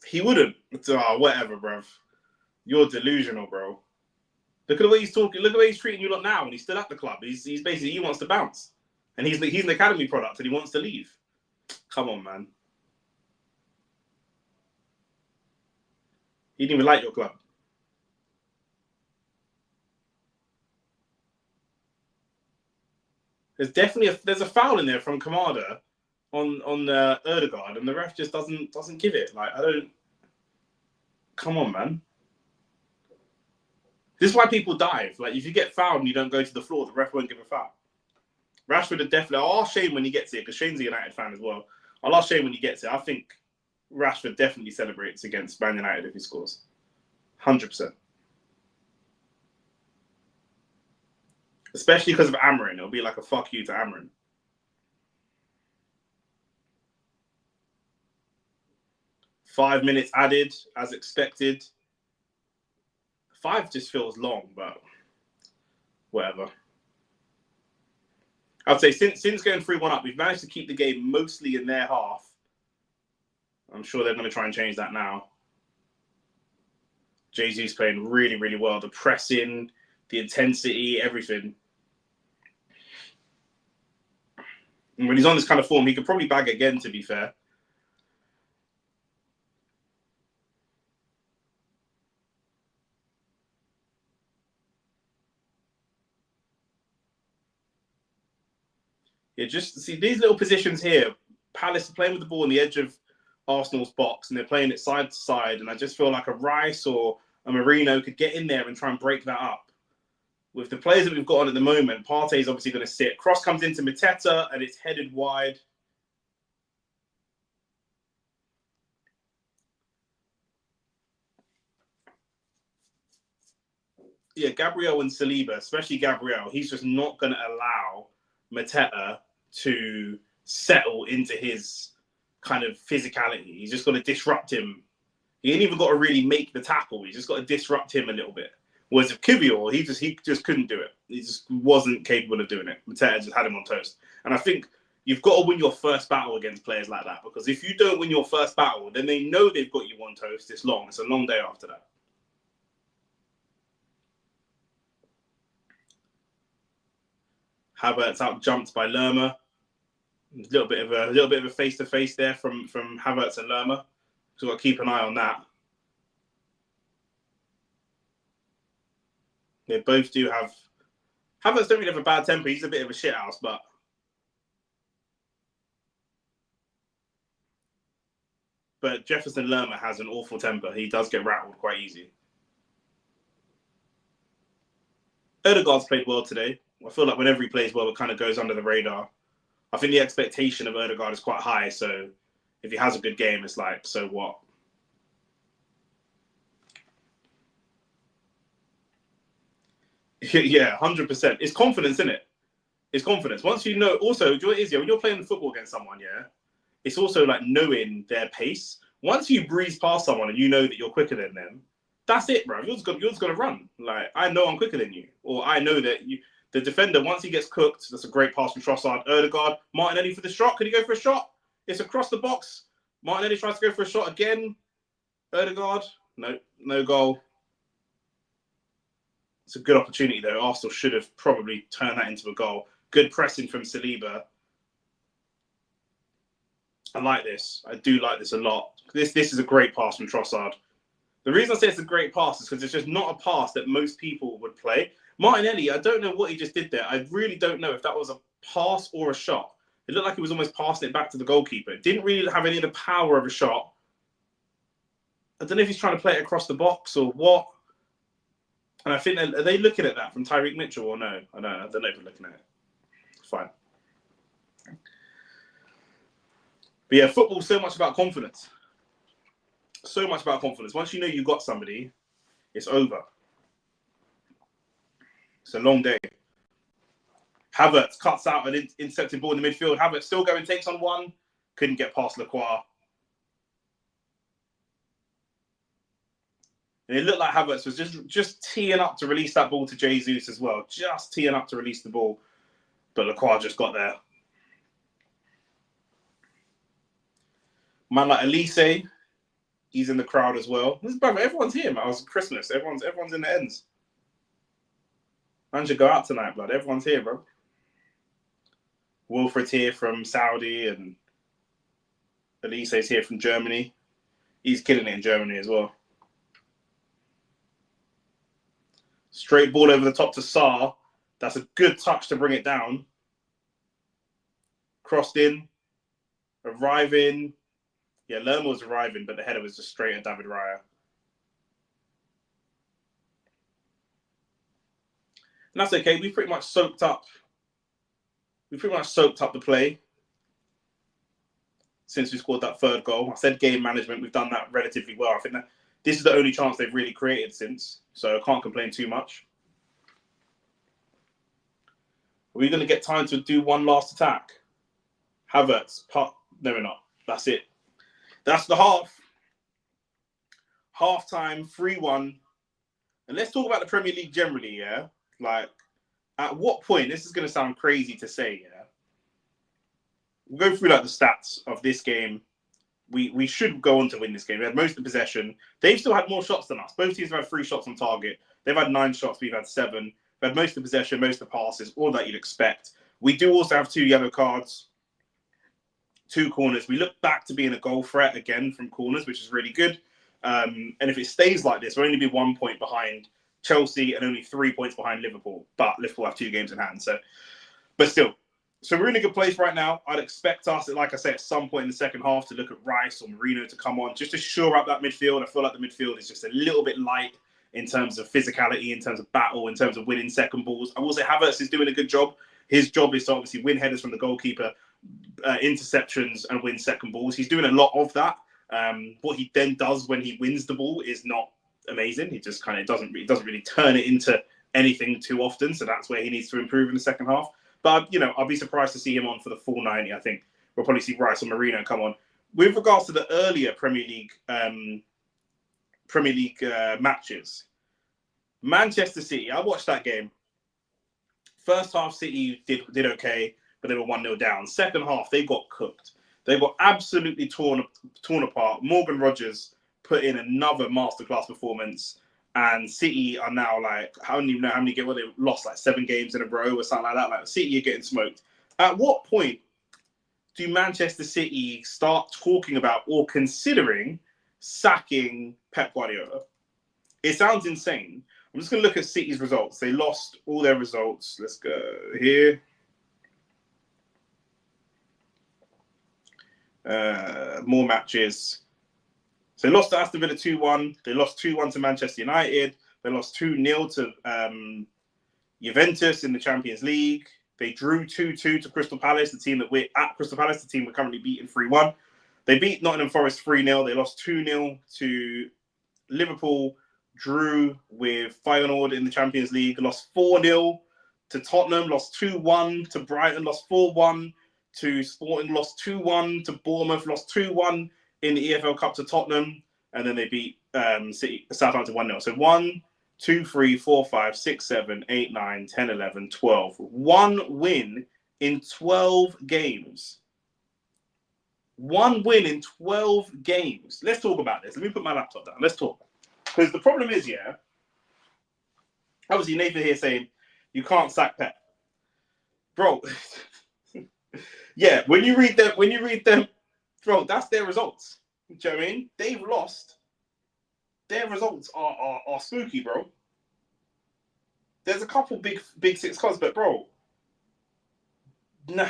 He wouldn't. Oh, whatever, bruv. You're delusional, bro. Look at the way he's talking. Look at the way he's treating you lot now, and he's still at the club. He's basically, he wants to bounce, and he's an academy product, and he wants to leave. Come on, man. He didn't even like your club. There's a foul in there from Kamada on Ødegaard, and the ref just doesn't give it. Like, I don't. Come on, man. This is why people dive. Like, if you get fouled and you don't go to the floor, the ref won't give a foul. Rashford would definitely. I'll ask Shane when he gets it because Shane's a United fan as well. I'll ask Shane when he gets it. I think Rashford definitely celebrates against Man United if he scores. 100%. Especially because of Amarin. It'll be like a fuck you to Amarin. Five minutes added, as expected. 5 just feels long, but whatever. I'd say since going 3-1 up, we've managed to keep the game mostly in their half. I'm sure they're going to try and change that now. Jesus playing really, really well. The pressing, the intensity, everything. And when he's on this kind of form, he could probably bag again, to be fair. Yeah, just see these little positions here. Palace are playing with the ball on the edge of Arsenal's box, and they're playing it side to side. And I just feel like a Rice or a Marino could get in there and try and break that up. With the players that we've got on at the moment, Partey is obviously going to sit. Cross comes into Mateta, and it's headed wide. Yeah, Gabriel and Saliba, especially Gabriel, he's just not going to allow Mateta to settle into his kind of physicality. He's just going to disrupt him. He ain't even got to really make the tackle. He's just got to disrupt him a little bit. Whereas with Kivior, he just couldn't do it. He just wasn't capable of doing it. Mateta just had him on toast. And I think you've got to win your first battle against players like that, because if you don't win your first battle, then they know they've got you on toast. It's long. It's a long day after that. Havertz out jumped by Lerma. A little bit of a face to face there from Havertz and Lerma. So we've got to keep an eye on that. They both do have... Havertz don't really have a bad temper. He's a bit of a shithouse, but Jefferson Lerma has an awful temper. He does get rattled quite easy. Ødegaard's played well today. I feel like whenever he plays well, it kind of goes under the radar. I think the expectation of Ødegaard is quite high, so if he has a good game, it's like, so what? Yeah, 100%. It's confidence, isn't it? It's confidence. Once you know, also, do you know what it is, when you're playing football against someone, yeah, it's also like knowing their pace. Once you breeze past someone and you know that you're quicker than them, that's it, bro. You're just gonna run. Like, I know I'm quicker than you, or I know that the defender, once he gets cooked, that's a great pass from Trossard. Ødegaard, Martinelli for the shot. Could he go for a shot? It's across the box. Martinelli tries to go for a shot again. Ødegaard, no goal. It's a good opportunity though. Arsenal should have probably turned that into a goal. Good pressing from Saliba. I like this. I do like this a lot. This is a great pass from Trossard. The reason I say it's a great pass is because it's just not a pass that most people would play. Martinelli, I don't know what he just did there. I really don't know if that was a pass or a shot. It looked like he was almost passing it back to the goalkeeper. It didn't really have any of the power of a shot. I don't know if he's trying to play it across the box or what. And I think, are they looking at that from Tyreek Mitchell or no? I don't know if they're looking at it. Fine. But yeah, football's so much about confidence. So much about confidence. Once you know you got somebody, it's over. It's a long day. Havertz cuts out an intercepted ball in the midfield. Havertz still going, takes on one. Couldn't get past Lacroix. And it looked like Havertz was just teeing up to release that ball to Jesus as well. Just teeing up to release the ball. But Lacroix just got there. Man like Elise, he's in the crowd as well. Brother, everyone's here, man. It was Christmas. Everyone's in the ends. Man should go out tonight, blood. Everyone's here, bro. Wilfred's here from Saudi, and Elise's here from Germany. He's killing it in Germany as well. Straight ball over the top to Saar. That's a good touch to bring it down. Crossed in. Arriving. Yeah, Lerma was arriving, but the header was just straight at David Raya. And that's okay. We pretty much soaked up the play since we scored that third goal. I said game management. We've done that relatively well. I think that this is the only chance they've really created since, so I can't complain too much. Are we going to get time to do one last attack? Havertz. No, we're not. That's it. That's the half. Half-time, 3-1. And let's talk about the Premier League generally, yeah? Like, at what point, this is going to sound crazy to say, yeah? We'll go through, like, the stats of this game. We should go on to win this game. We had most of the possession. They've still had more shots than us. Both teams have had 3 shots on target. They've had 9 shots. We've had 7. We've had most of the possession, most of the passes, all that you'd expect. We do also have 2 yellow cards, 2 corners. We look back to being a goal threat again from corners, which is really good. And if it stays like this, we'll only be 1 point behind Chelsea and only 3 points behind Liverpool. But Liverpool have 2 games in hand. But still. So we're in a good place right now. I'd expect us, like I said, at some point in the second half to look at Rice or Marino to come on, just to shore up that midfield. I feel like the midfield is just a little bit light in terms of physicality, in terms of battle, in terms of winning second balls. I will say Havertz is doing a good job. His job is to obviously win headers from the goalkeeper, interceptions, and win second balls. He's doing a lot of that. What he then does when he wins the ball is not amazing. He just kind of doesn't really turn it into anything too often. So that's where he needs to improve in the second half. But, I'll be surprised to see him on for the full 90. I think we'll probably see Rice or Marino come on. With regards to the earlier Premier League matches, Manchester City, I watched that game. First half, City did okay, but they were 1-0 down. Second half, they got cooked. They got absolutely torn apart. Morgan Rogers put in another masterclass performance. And City are now like, I don't even know how many games, they lost like 7 games in a row or something like that. Like City are getting smoked. At what point do Manchester City start talking about or considering sacking Pep Guardiola? It sounds insane. I'm just going to look at City's results. They lost all their results. Let's go here. More matches. So they lost to Aston Villa 2-1. They lost 2-1 to Manchester United. They lost 2-0 to Juventus in the Champions League. They drew 2-2 to Crystal Palace, the team that we're at Crystal Palace, the team we're currently beating 3-1. They beat Nottingham Forest 3-0. They lost 2-0 to Liverpool, drew with Feyenoord in the Champions League, lost 4-0 to Tottenham, lost 2-1 to Brighton, lost 4-1 to Sporting, lost 2-1 to Bournemouth, lost 2-1 in the EFL Cup to Tottenham, and then they beat Southampton 1-0. So 1, 2, 3, 4, 5, 6, 7, 8, 9, 10, 11, 12. One win in 12 games. One win in 12 games. Let's talk about this. Let me put my laptop down. Let's talk. Because the problem is, yeah, obviously Nathan here saying you can't sack Pep. Bro, yeah, when you read them, bro, that's their results. Do you know what I mean? They've lost. Their results are spooky, bro. There's a couple big six cards, but bro, nah.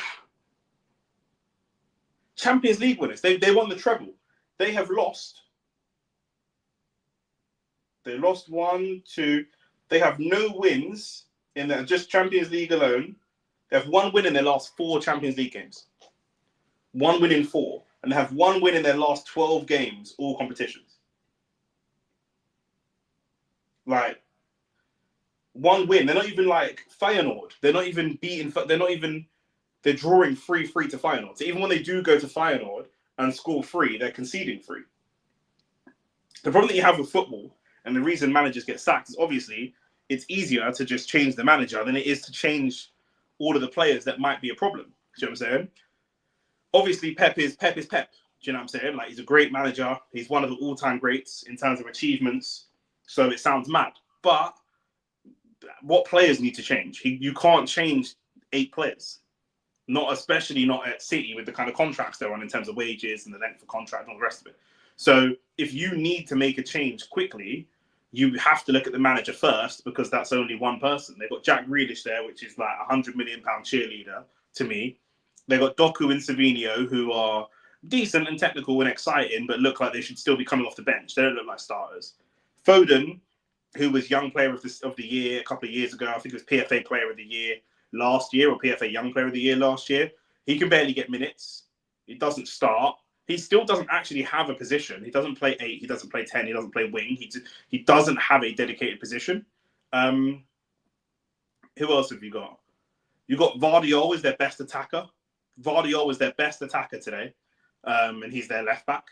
Champions League winners. They won the treble. They have lost. They lost 1, 2. They have no wins in that, just Champions League alone. They have one win in their last 4 Champions League games. One win in 4. And they have one win in their last 12 games, all competitions. Like, one win. They're not even like Feyenoord. They're not even beating. They're drawing 3-3 to Feyenoord. So even when they do go to Feyenoord and score 3, they're conceding 3. The problem that you have with football, and the reason managers get sacked, is obviously it's easier to just change the manager than it is to change all of the players that might be a problem. Do you know what I'm saying? Obviously, Pep is Pep. Do you know what I'm saying? Like, he's a great manager. He's one of the all-time greats in terms of achievements. So it sounds mad. But what players need to change? You can't change 8 players. Especially not at City with the kind of contracts they're on in terms of wages and the length of contract and all the rest of it. So if you need to make a change quickly, you have to look at the manager first, because that's only one person. They've got Jack Grealish there, which is like £100 million cheerleader to me. They've got Doku and Savinho, who are decent and technical and exciting, but look like they should still be coming off the bench. They don't look like starters. Foden, who was Young Player of the Year a couple of years ago. I think it was PFA Player of the Year last year, or PFA Young Player of the Year last year. He can barely get minutes. He doesn't start. He still doesn't actually have a position. He doesn't play 8. He doesn't play 10. He doesn't play wing. He doesn't have a dedicated position. Who else have you got? You got Vardiol is their best attacker. Vardiol was their best attacker today, and he's their left back.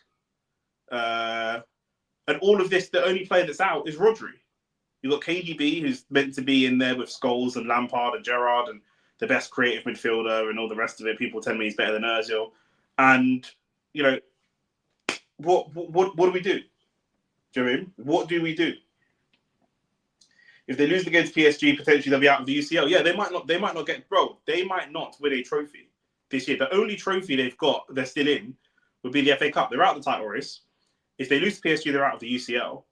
And all of this, the only player that's out is Rodri. You've got KDB, who's meant to be in there with Scholes and Lampard and Gerrard and the best creative midfielder and all the rest of it. People tell me he's better than Ozil. And, you know, what do we do? Do you know what I mean? What do we do? If they lose against PSG, potentially they'll be out of the UCL. Yeah, they might not get, bro, they might not win a trophy this year. The only trophy they've got, they're still in, would be the FA Cup. They're out of the title race. If they lose to PSG, they're out of the UCL.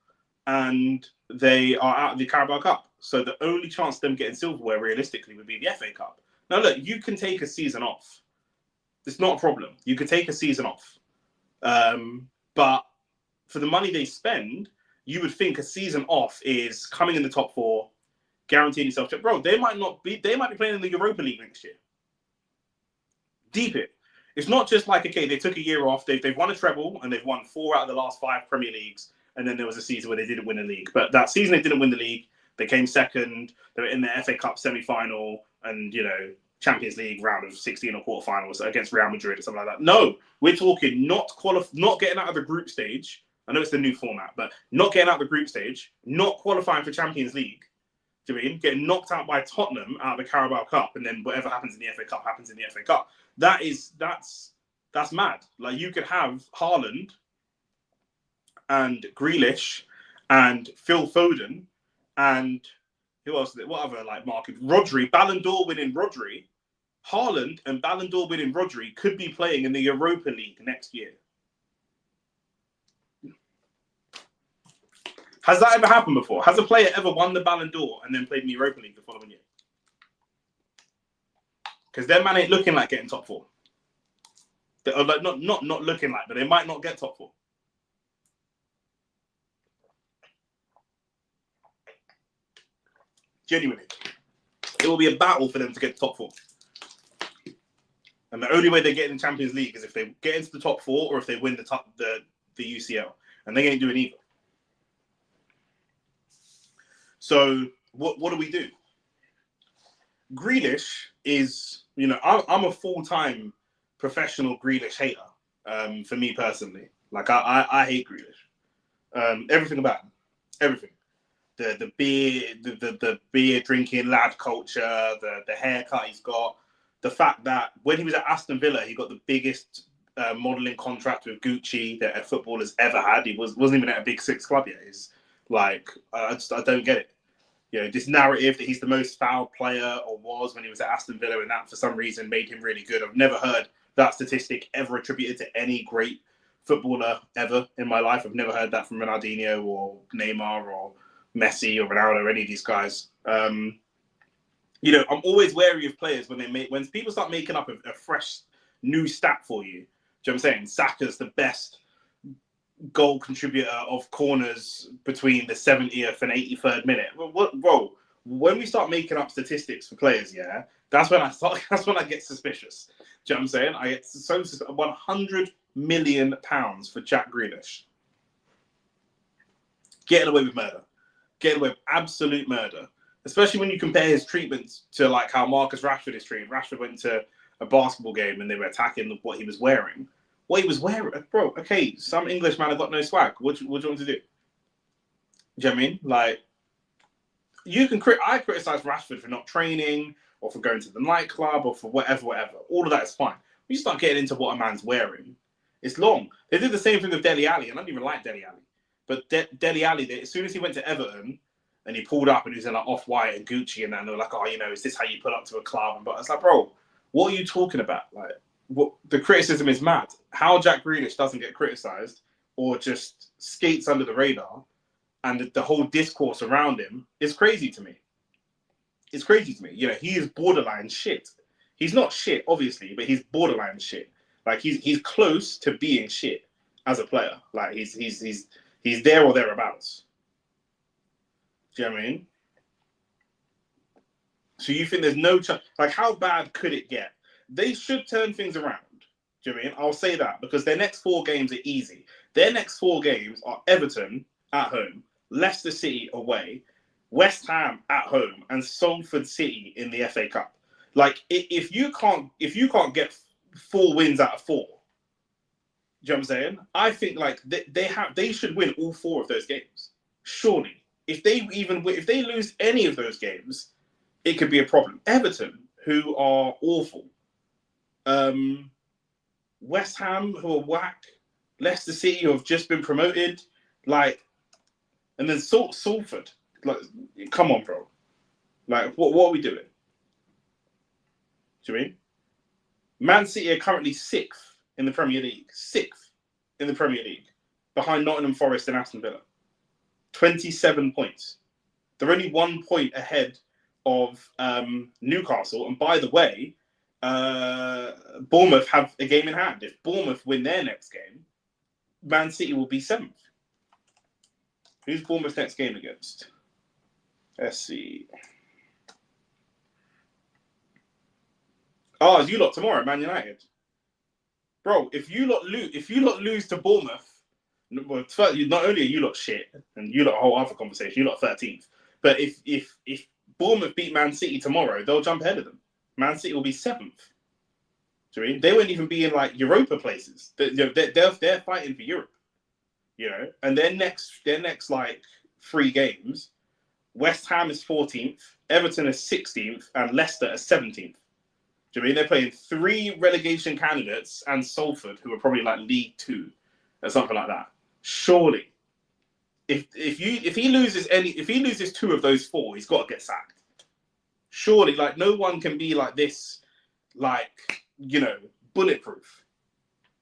And they are out of the Carabao Cup. So the only chance of them getting silverware, realistically, would be the FA Cup. Now, look, you can take a season off. It's not a problem. You can take a season off. But for the money they spend, you would think a season off is coming in the top 4, guaranteeing yourself. Bro, they might be playing in the Europa League next year. Deep it. It's not just like, okay, they took a year off. They've won a treble and they've won 4 out of the last 5 Premier Leagues. And then there was a season where they didn't win a league. But that season they didn't win the league. They came second. They were in the FA Cup semi-final and, you know, Champions League round of 16 or quarterfinals against Real Madrid or something like that. No, we're talking not getting out of the group stage. I know it's the new format, but not getting out of the group stage, not qualifying for Champions League. Do you mean getting knocked out by Tottenham out of the Carabao Cup, and then whatever happens in the FA Cup happens in the FA Cup? That's mad. Like, you could have Haaland and Grealish and Phil Foden and who else? What other like market? Rodri, Ballon d'Or winning Rodri, Haaland and Ballon d'Or winning Rodri could be playing in the Europa League next year. Has that ever happened before? Has a player ever won the Ballon d'Or and then played in the Europa League the following year? Because their man ain't looking like getting top 4. They're like not looking like, but they might not get top 4. Genuinely, it will be a battle for them to get top 4. And the only way they get in the Champions League is if they get into the top 4 or if they win the UCL, and they ain't doing either. So what do we do? Grealish is, you know, I'm a full-time professional Grealish hater. For me personally, like I hate Grealish. Everything about him, everything. The beer drinking lad culture, the haircut he's got, the fact that when he was at Aston Villa, he got the biggest modelling contract with Gucci that a footballer's ever had. He wasn't even at a big 6 club yet. It's like I don't get it. You know, this narrative that he's the most fouled player or was when he was at Aston Villa, and that for some reason made him really good. I've never heard that statistic ever attributed to any great footballer ever in my life. I've never heard that from Ronaldinho or Neymar or Messi or Ronaldo or any of these guys. You know, I'm always wary of players when people start making up a fresh new stat for you. Do you know what I'm saying? Saka's the best goal contributor of corners between the 70th and 83rd minute. Bro, when we start making up statistics for players, yeah, that's when I get suspicious. Do you know what I'm saying? I get so 100 million pounds for Jack Grealish. Getting away with murder. Getting away with absolute murder. Especially when you compare his treatment to like how Marcus Rashford is treated. Rashford went to a basketball game and they were attacking what he was wearing. What he was wearing, bro, okay, some English man have got no swag. What do you want to do? Do you know what I mean? Like, I criticize Rashford for not training or for going to the nightclub or for whatever. All of that is fine. When you start getting into what a man's wearing, it's long. They did the same thing with Dele Alli, and I don't even like Dele Alli. But Dele Alli, as soon as he went to Everton and he pulled up and he was in like Off-White and Gucci and that, and they were like, oh, you know, is this how you pull up to a club? But it's like, bro, what are you talking about? Like, what the criticism is mad. How Jack Grealish doesn't get criticised or just skates under the radar, and the whole discourse around him is crazy to me. It's crazy to me. You know, he is borderline shit. He's not shit, obviously, but he's borderline shit. Like he's close to being shit as a player. Like he's there or thereabouts. Do you know what I mean? So you think there's no chance? Like, how bad could it get? They should turn things around. Do you know what I mean? I'll say that because their next 4 games are easy. Their next 4 games are Everton at home, Leicester City away, West Ham at home, and Salford City in the FA Cup. Like, if you can't get 4 wins out of 4, do you know what I'm saying? I think like they should win all 4 of those games. Surely, if they lose any of those games, it could be a problem. Everton, who are awful. West Ham, who are whack. Leicester City, who have just been promoted. Like, and then Salford. Like, come on, bro. Like, what are we doing? Do you mean? Man City are currently 6th in the Premier League. 6th in the Premier League. Behind Nottingham Forest and Aston Villa. 27 points. They're only 1 point ahead of Newcastle. And by the way, Bournemouth have a game in hand. If Bournemouth win their next game, Man City will be 7th. Who's Bournemouth's next game against? Let's see. Oh, it's you lot tomorrow, Man United. Bro, if you lot lose to Bournemouth, well, not only are you lot shit, and you lot a whole other conversation, you lot 13th. But if Bournemouth beat Man City tomorrow, they'll jump ahead of them. Man City will be 7th. Do you mean? They won't even be in like Europa places. They're fighting for Europe. You know, and their next like 3 games, West Ham is 14th, Everton is 16th, and Leicester is 17th. Do you mean? They're playing 3 relegation candidates and Salford, who are probably like League 2 or something like that. Surely, if he loses 2 of those 4, he's got to get sacked. Surely, like, no one can be like this, like, you know, bulletproof.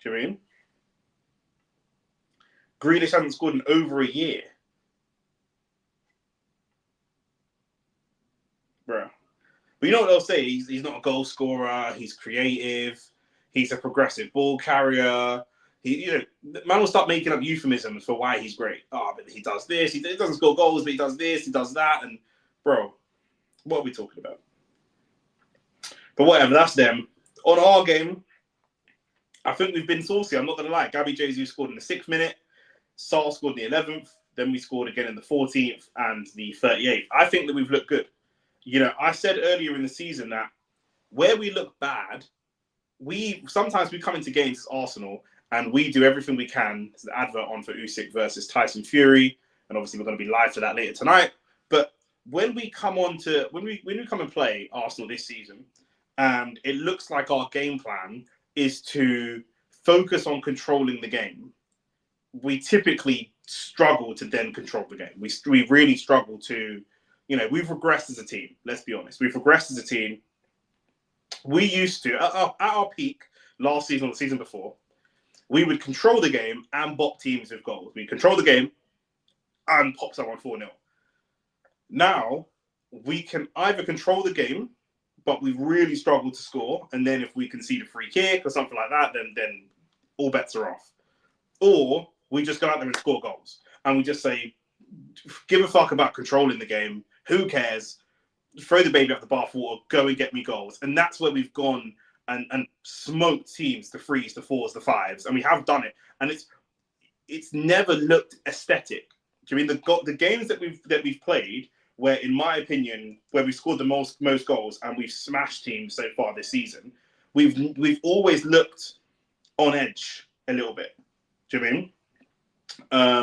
Do you mean? Grealish hasn't scored in over a year. But you know what they'll say? He's not a goal scorer. He's creative. He's a progressive ball carrier. Man will start making up euphemisms for why he's great. Oh, but he does this. He doesn't score goals, but he does this. He does that. And bro, what are we talking about? But whatever, that's them. On our game, I think we've been saucy. I'm not gonna lie. Gabby Jesus scored in the 6th minute. Saul scored in the 11th. Then we scored again in the 14th and the 38th. I think that we've looked good. I said earlier in the season that where we look bad, sometimes we come into games as Arsenal and we do everything we can. There's an advert on for Usyk versus Tyson Fury, and obviously we're going to be live for that later tonight. But when we come and play Arsenal this season, and it looks like our game plan is to focus on controlling the game, we typically struggle to then control the game. We really struggle to, we've regressed as a team. Let's be honest. We've regressed as a team. We used to, at our peak last season or the season before, we would control the game and bop teams with goals. We control the game and pop someone 4-0. Now, we can either control the game, but we really struggle to score. And then if we concede a free kick or something like that, then all bets are off. Or we just go out there and score goals. And we just say, give a fuck about controlling the game. Who cares? Throw the baby out the bathwater, go and get me goals. And that's where we've gone and smoked teams, the 3s, the 4s, the 5s. And we have done it. And it's never looked aesthetic. Do you mean the games that we've played, where, in my opinion, where we scored the most goals and we've smashed teams so far this season, we've always looked on edge a little bit. Do you mean?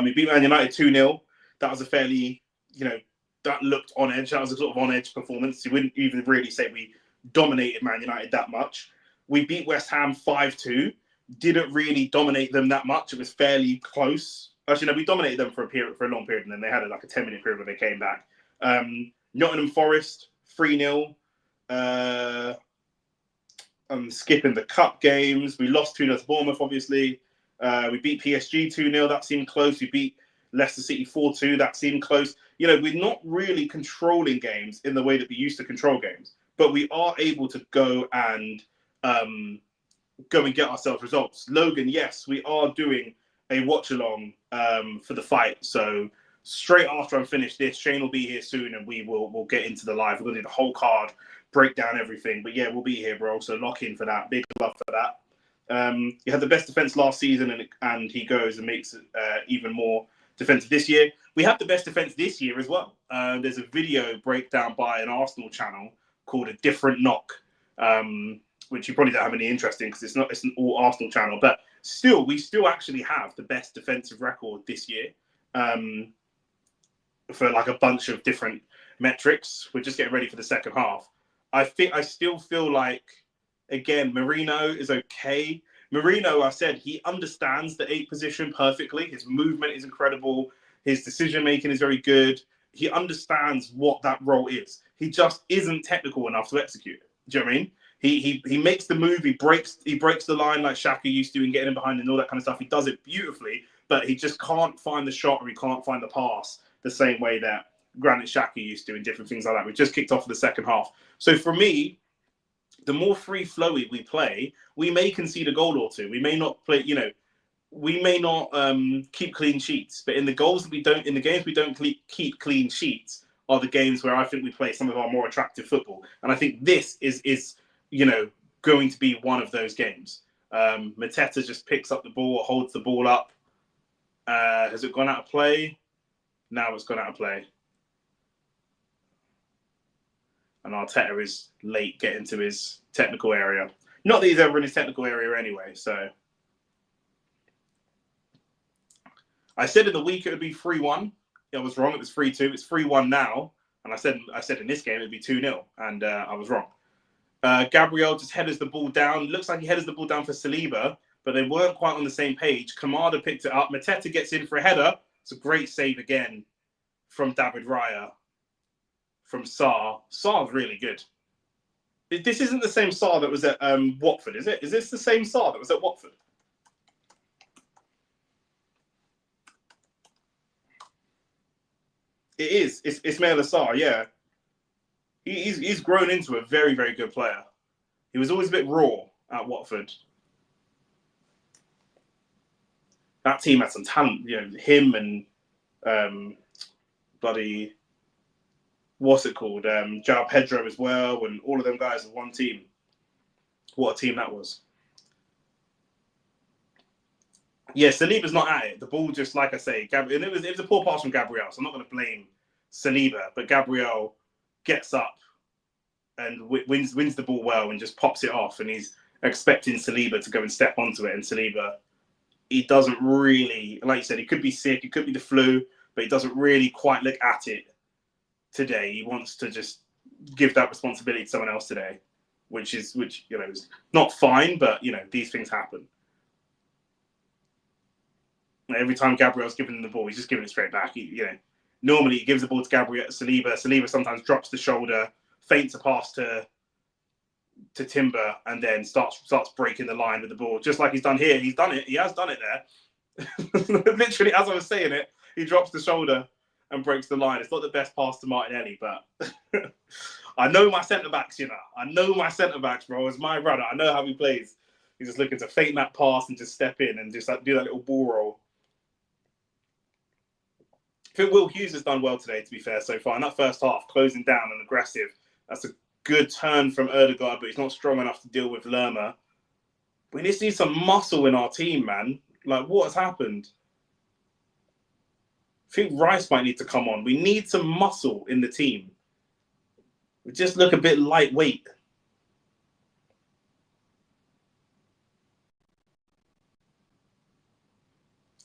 We beat Man United 2-0. That was a fairly, that looked on edge. That was a sort of on edge performance. You wouldn't even really say we dominated Man United that much. We beat West Ham 5-2. Didn't really dominate them that much. It was fairly close. Actually, no, we dominated them for a long period, and then they had a 10-minute period where they came back. Nottingham Forest 3-0. I'm skipping the cup games. We lost 2-0 to Bournemouth, obviously. We beat PSG 2-0. That seemed close. We beat Leicester City 4-2. That seemed close. We're not really controlling games in the way that we used to control games, but we are able to go and get ourselves results. Logan, yes, we are doing a watch along for the fight. So straight after I'm finished this, Shane will be here soon, and we'll get into the live. We're gonna do the whole card, break down everything. But yeah, we'll be here, bro. So lock in for that. Big love for that. He had the best defense last season, and he goes and makes it even more defensive this year. We have the best defense this year as well. There's a video breakdown by an Arsenal channel called A Different Knock, which you probably don't have any interest in because it's an all Arsenal channel. But still, we still actually have the best defensive record this year for a bunch of different metrics. We're just getting ready for the second half. I still feel like, again, Merino is okay. Merino, I said, he understands the 8 position perfectly. His movement is incredible. His decision-making is very good. He understands what that role is. He just isn't technical enough to execute it. Do you know what I mean? He makes the move. He breaks the line like Saka used to and getting in behind and all that kind of stuff. He does it beautifully, but he just can't find the shot or he can't find the pass the same way that Granit Xhaka used to and different things like that. We just kicked off for the second half. So for me, the more free-flowy we play, we may concede a goal or two. We may not play, we may not keep clean sheets. But in the games we don't keep clean sheets are the games where I think we play some of our more attractive football. And I think this is going to be one of those games. Mateta just picks up the ball, holds the ball up. Has it gone out of play? Now it's gone out of play. And Arteta is late getting to his technical area. Not that he's ever in his technical area anyway, so. I said in the week it would be 3-1. I was wrong, it was 3-2. It's 3-1 now. And I said in this game it would be 2-0, and I was wrong. Gabriel just headers the ball down. Looks like he headers the ball down for Saliba, but they weren't quite on the same page. Kamada picked it up. Mateta gets in for a header. It's a great save again from David Raya. From Saar. Saar's really good. This isn't the same Saar that was at Watford, is it? Is this the same Saar that was at Watford? It is. It's Ismaila Sarr, yeah. He's grown into a very, very good player. He was always a bit raw at Watford. That team had some talent. You know, him and bloody, what's it called? João Pedro as well, and all of them guys in one team. What a team that was. Yeah, Saliba's not at it. The ball just, like I say, and it was a poor pass from Gabriel, so I'm not going to blame Saliba, but Gabriel gets up and wins the ball well and just pops it off, and he's expecting Saliba to go and step onto it, and Saliba, he doesn't really, like you said, he could be sick, it could be the flu, but he doesn't really quite look at it today. He wants to just give that responsibility to someone else today, which is not fine, but these things happen. Every time Gabriel's giving him the ball, he's just giving it straight back. Normally he gives the ball to Saliba. Saliba sometimes drops the shoulder, feints a pass to Timber, and then starts breaking the line with the ball, just like he's done here. He's done it. He has done it there. Literally, as I was saying it, he drops the shoulder and breaks the line. It's not the best pass to Martinelli, but I know my centre-backs, I know my centre-backs, bro. It's my brother. I know how he plays. He's just looking to feint that pass and just step in and just do that little ball roll. I think Will Hughes has done well today, to be fair, so far. In that first half, closing down and aggressive. That's a good turn from Ødegaard, but he's not strong enough to deal with Lerma. We need to see some muscle in our team, man. Like, what has happened? I think Rice might need to come on. We need some muscle in the team. We just look a bit lightweight.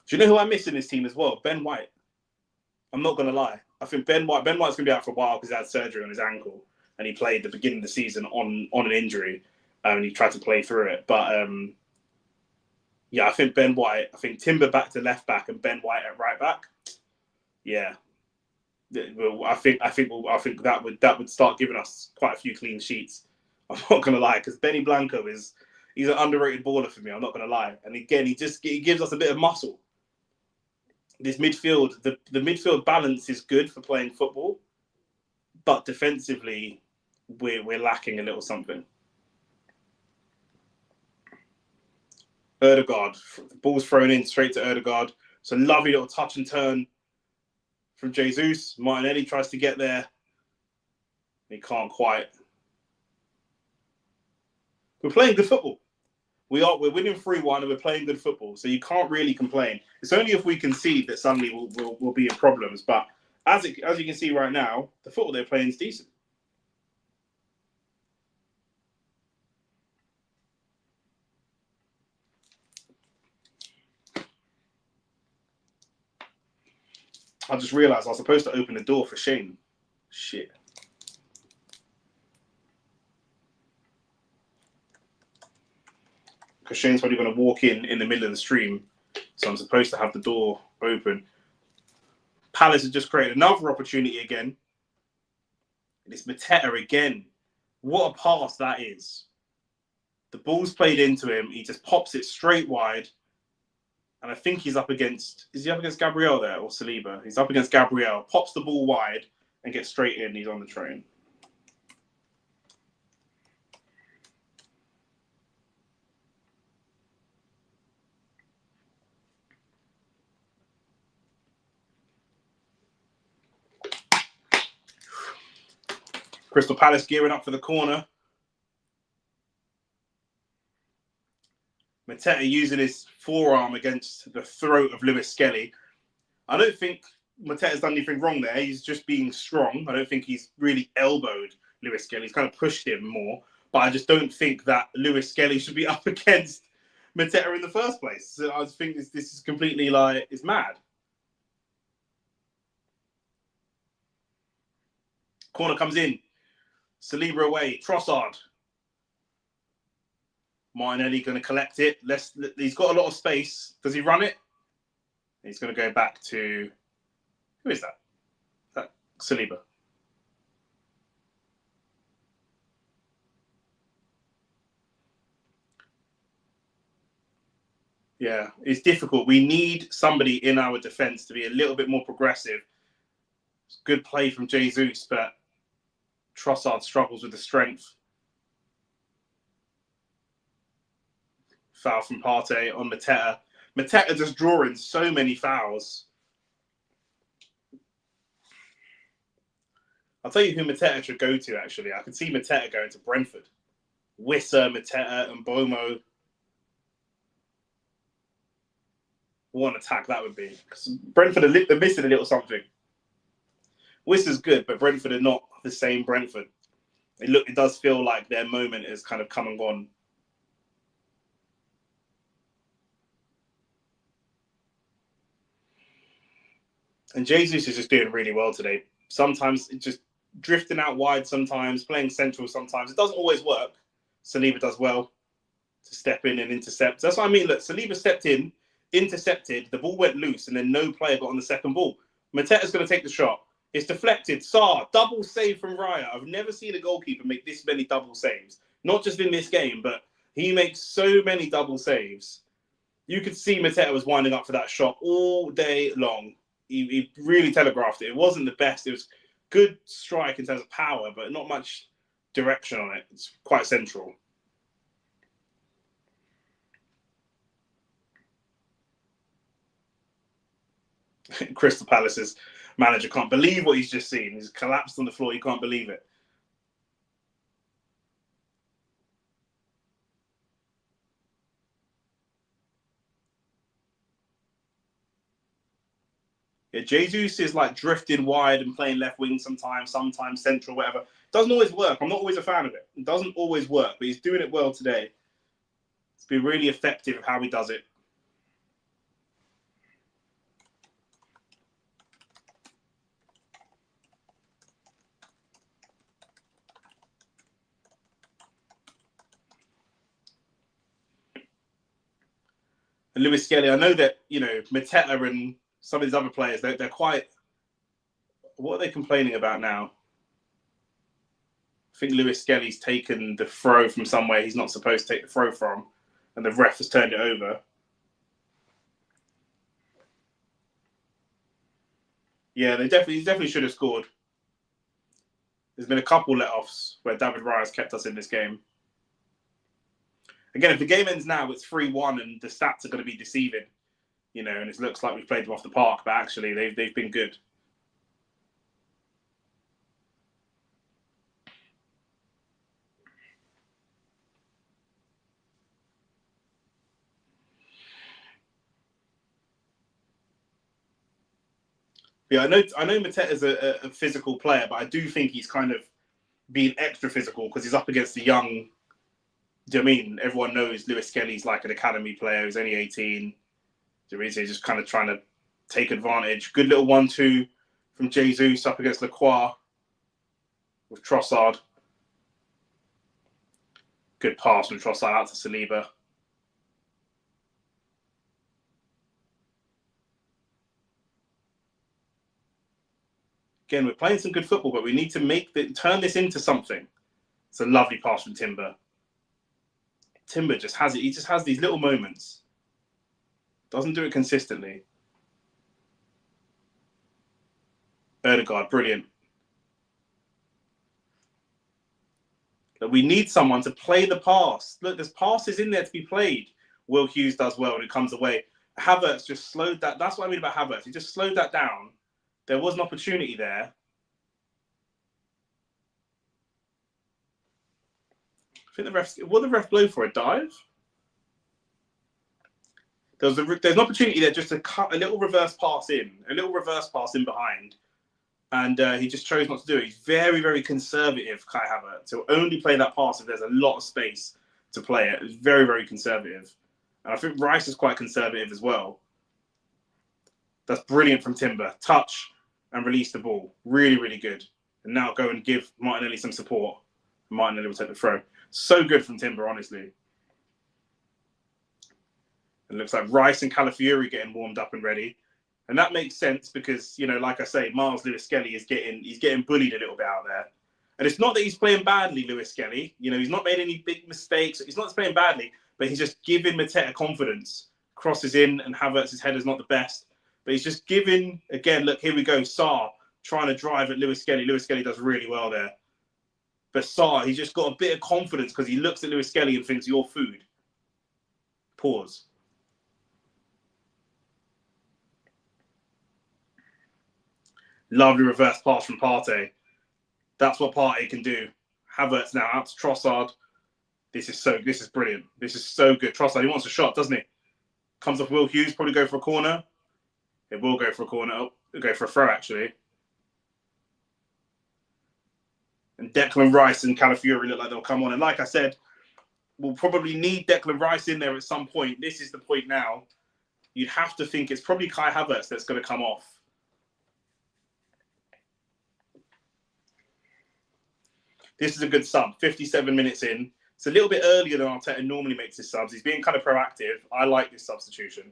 Do you know who I miss in this team as well? Ben White. I'm not going to lie. I think Ben White's going to be out for a while because he had surgery on his ankle and he played the beginning of the season on an injury and he tried to play through it. But yeah, I think Ben White, I think Timber back to left back and Ben White at right back. Yeah, I think that would start giving us quite a few clean sheets. I'm not going to lie, because Benny Blanco he's an underrated baller for me. I'm not going to lie. And again, he gives us a bit of muscle. This midfield, the midfield balance is good for playing football, but defensively, we're lacking a little something. Ødegaard, the ball's thrown in straight to Ødegaard. It's a lovely little touch and turn from Jesus. Martinelli tries to get there. He can't quite. We're playing good football. We're winning 3-1 and we're playing good football. So you can't really complain. It's only if we concede that suddenly we'll be in problems. But as you can see right now, the football they're playing is decent. I just realised I was supposed to open the door for Shane. Shit. Because Shane's probably going to walk in the middle of the stream. So I'm supposed to have the door open. Palace has just created another opportunity again. And it's Mateta again. What a pass that is. The ball's played into him. He just pops it straight wide. And I think he's up against... Is he up against Gabriel there or Saliba? He's up against Gabriel. Pops the ball wide and gets straight in. He's on the train. Crystal Palace gearing up for the corner. Mateta using his forearm against the throat of Lewis Skelly. I don't think Mateta's done anything wrong there. He's just being strong. I don't think he's really elbowed Lewis Skelly. He's kind of pushed him more. But I just don't think that Lewis Skelly should be up against Mateta in the first place. So I just think this is completely it's mad. Corner comes in. Saliba away. Trossard. Martinelli going to collect it. He's got a lot of space. Does he run it? He's going to go back to... Who is that? Is that Saliba? Yeah, it's difficult. We need somebody in our defence to be a little bit more progressive. Good play from Jesus, but Trossard struggles with the strength. Foul from Partey on Mateta. Mateta just drawing so many fouls. I'll tell you who Mateta should go to, actually. I could see Mateta going to Brentford. Wissa, Mateta, and Bomo. What an attack that would be. Brentford are missing a little something. Wissa's good, but Brentford are not the same Brentford. It does feel like their moment has kind of come and gone. And Jesus is just doing really well today. Sometimes it's just drifting out wide, sometimes playing central, sometimes. It doesn't always work. Saliba does well to step in and intercept. That's what I mean. Look, Saliba stepped in, intercepted, the ball went loose, and then no player got on the second ball. Mateta's going to take the shot. It's deflected. Saar, double save from Raya. I've never seen a goalkeeper make this many double saves. Not just in this game, but he makes so many double saves. You could see Mateta was winding up for that shot all day long. He really telegraphed it. It wasn't the best. It was good strike in terms of power, but not much direction on it. It's quite central. Crystal Palace's manager can't believe what he's just seen. He's collapsed on the floor. He can't believe it. Yeah, Jesus is like drifting wide and playing left wing sometimes central, whatever. Doesn't always work. I'm not always a fan of it. It doesn't always work, but he's doing it well today. It's been really effective of how he does it. And Lewis Skelly, I know that, Mateta and some of these other players, they're quite... What are they complaining about now? I think Lewis Skelly's taken the throw from somewhere he's not supposed to take the throw from, and the ref has turned it over. Yeah, he definitely should have scored. There's been a couple let-offs where David Raya's kept us in this game. Again, if the game ends now, it's 3-1 and the stats are going to be deceiving, and it looks like we've played them off the park, but actually they've been good. Yeah, I know Mateta's a physical player, but I do think he's kind of being extra physical because he's up against the young. Do you know what I mean? Everyone knows Lewis Skelly's like an academy player. He's only 18. So he's just kind of trying to take advantage. Good little 1-2 from Jesus up against Lacroix with Trossard. Good pass from Trossard out to Saliba. Again, we're playing some good football, but we need to turn this into something. It's a lovely pass from Timber. Timber just has it. He just has these little moments. Doesn't do it consistently. Ødegaard, brilliant. But we need someone to play the pass. Look, there's passes in there to be played. Will Hughes does well when it comes away. Havertz just slowed that. That's what I mean about Havertz. He just slowed that down. There was an opportunity there. I think the ref blow for a dive? There's an opportunity there just to cut a little reverse pass in behind. And he just chose not to do it. He's very, very conservative, Kai Havertz. So only play that pass if there's a lot of space to play it. It's very, very conservative. And I think Rice is quite conservative as well. That's brilliant from Timber. Touch and release the ball. Really, really good. And now go and give Martinelli some support. Martinelli will take the throw. So good from Timber, honestly. It looks like Rice and Calafiori getting warmed up and ready. And that makes sense because, like I say, Miles Lewis Skelly is getting bullied a little bit out there. And it's not that he's playing badly, Lewis Skelly. He's not made any big mistakes. He's not playing badly, but he's just giving Mateta confidence. Crosses in and Havertz's header's not the best. But he's just giving, again, look, here we go. Saar trying to drive at Lewis Skelly. Lewis Skelly does really well there. But Sarr, he's just got a bit of confidence because he looks at Lewis Skelly and thinks, "Your food." Pause. Lovely reverse pass from Partey. That's what Partey can do. Havertz now out to Trossard. This is brilliant. This is so good. Trossard, he wants a shot, doesn't he? Comes off Will Hughes, probably go for a corner. It will go for a corner. Oh, it'll go for a throw, actually. And Declan Rice and Calafiori look like they'll come on. And like I said, we'll probably need Declan Rice in there at some point. This is the point now. You'd have to think it's probably Kai Havertz that's going to come off. This is a good sub. 57 minutes in. It's a little bit earlier than Arteta normally makes his subs. He's being kind of proactive. I like this substitution.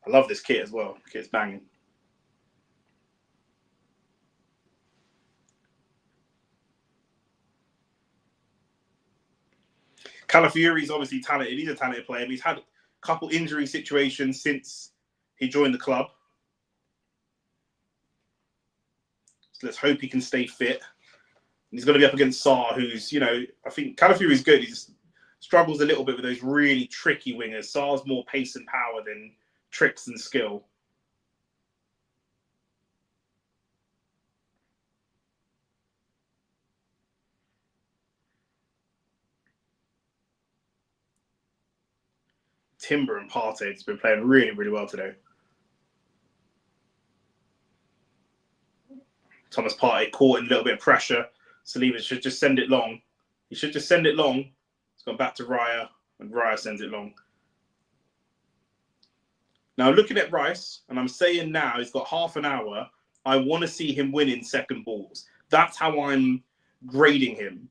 I love this kit as well. The kit's banging. Calafiori's obviously talented. He's a talented player. But he's had a couple injury situations since he joined the club. So let's hope he can stay fit. He's going to be up against Sarr, who's, you know, I think Calafiori's good. He just struggles a little bit with those really tricky wingers. Sarr's more pace and power than tricks and skill. Timber and Partey has been playing really, really well today. Thomas Partey caught in a little bit of pressure. Saliba should just send it long. He should just send it long. It's gone back to Raya, and Raya sends it long. Now, looking at Rice, and I'm saying now he's got half an hour, I want to see him winning second balls. That's how I'm grading him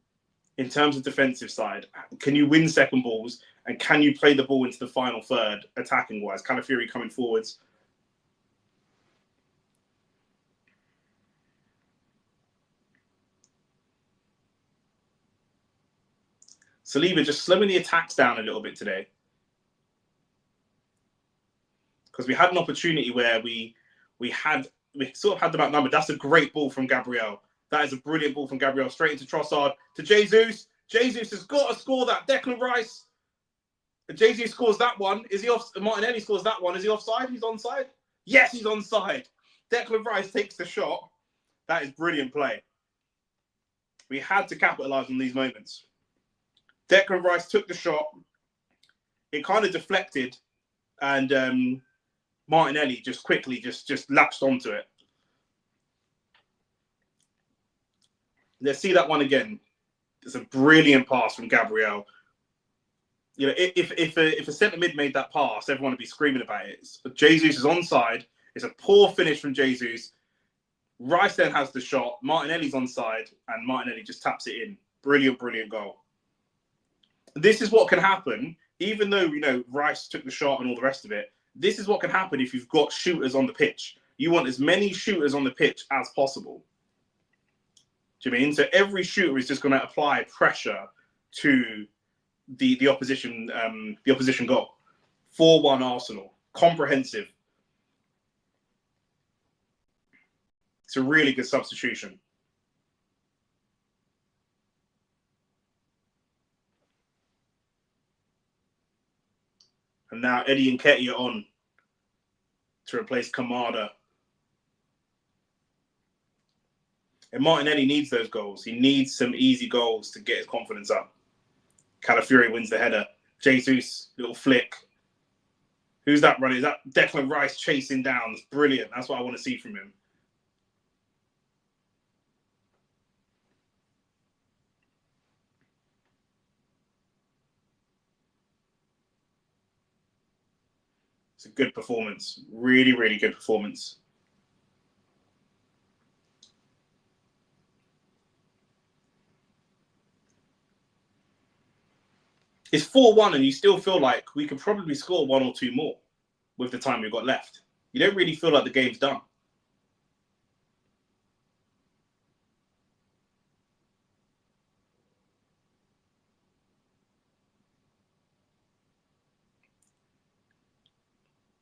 in terms of defensive side. Can you win second balls, and can you play the ball into the final third, attacking-wise? Calafiori coming forwards. Saliba just slowing the attacks down a little bit today. Because we had an opportunity where we sort of had them outnumbered. That's a great ball from Gabriel. That is a brilliant ball from Gabriel. Straight into Trossard to Jesus. Jesus has got to score that. Declan Rice. Jesus scores that one. Is he off? Martinelli scores that one. Is he offside? He's onside? Yes, he's onside. Declan Rice takes the shot. That is brilliant play. We had to capitalise on these moments. Declan Rice took the shot. It kind of deflected. And Martinelli just quickly just latched onto it. Let's see that one again. It's a brilliant pass from Gabriel. You know, if a centre mid made that pass, everyone would be screaming about it. But Jesus is onside. It's a poor finish from Jesus. Rice then has the shot. Martinelli's onside, and Martinelli just taps it in. Brilliant, brilliant goal. This is what can happen, even though, you know, Rice took the shot and all the rest of it. This is what can happen if you've got shooters on the pitch. You want as many shooters on the pitch as possible. Do you mean? So every shooter is just going to apply pressure to the opposition goal. 4-1 Arsenal. Comprehensive. It's a really good substitution. And now Eze and Guehi are on to replace Kamada. And Martinelli needs those goals. He needs some easy goals to get his confidence up. Calafiori wins the header. Jesus, little flick. Who's that running? Is that Declan Rice chasing down? It's brilliant. That's what I want to see from him. It's a good performance. Really, really good performance. It's 4-1 and you still feel like we could probably score one or two more with the time we've got left. You don't really feel like the game's done.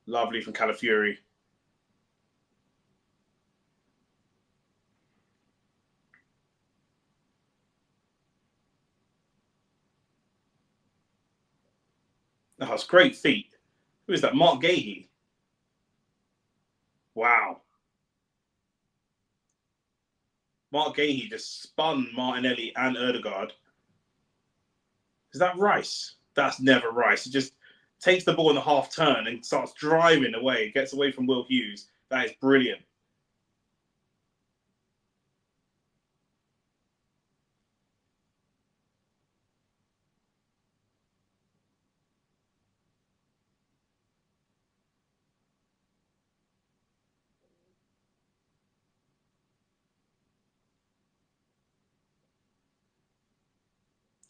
Lovely from Calafiori. Oh, it's great feet. Who is that? Mark Guehi. Wow. Mark Guehi just spun Martinelli and Ødegaard. Is that Rice? That's never Rice. He just takes the ball in the half turn and starts driving away, gets away from Will Hughes. That is brilliant.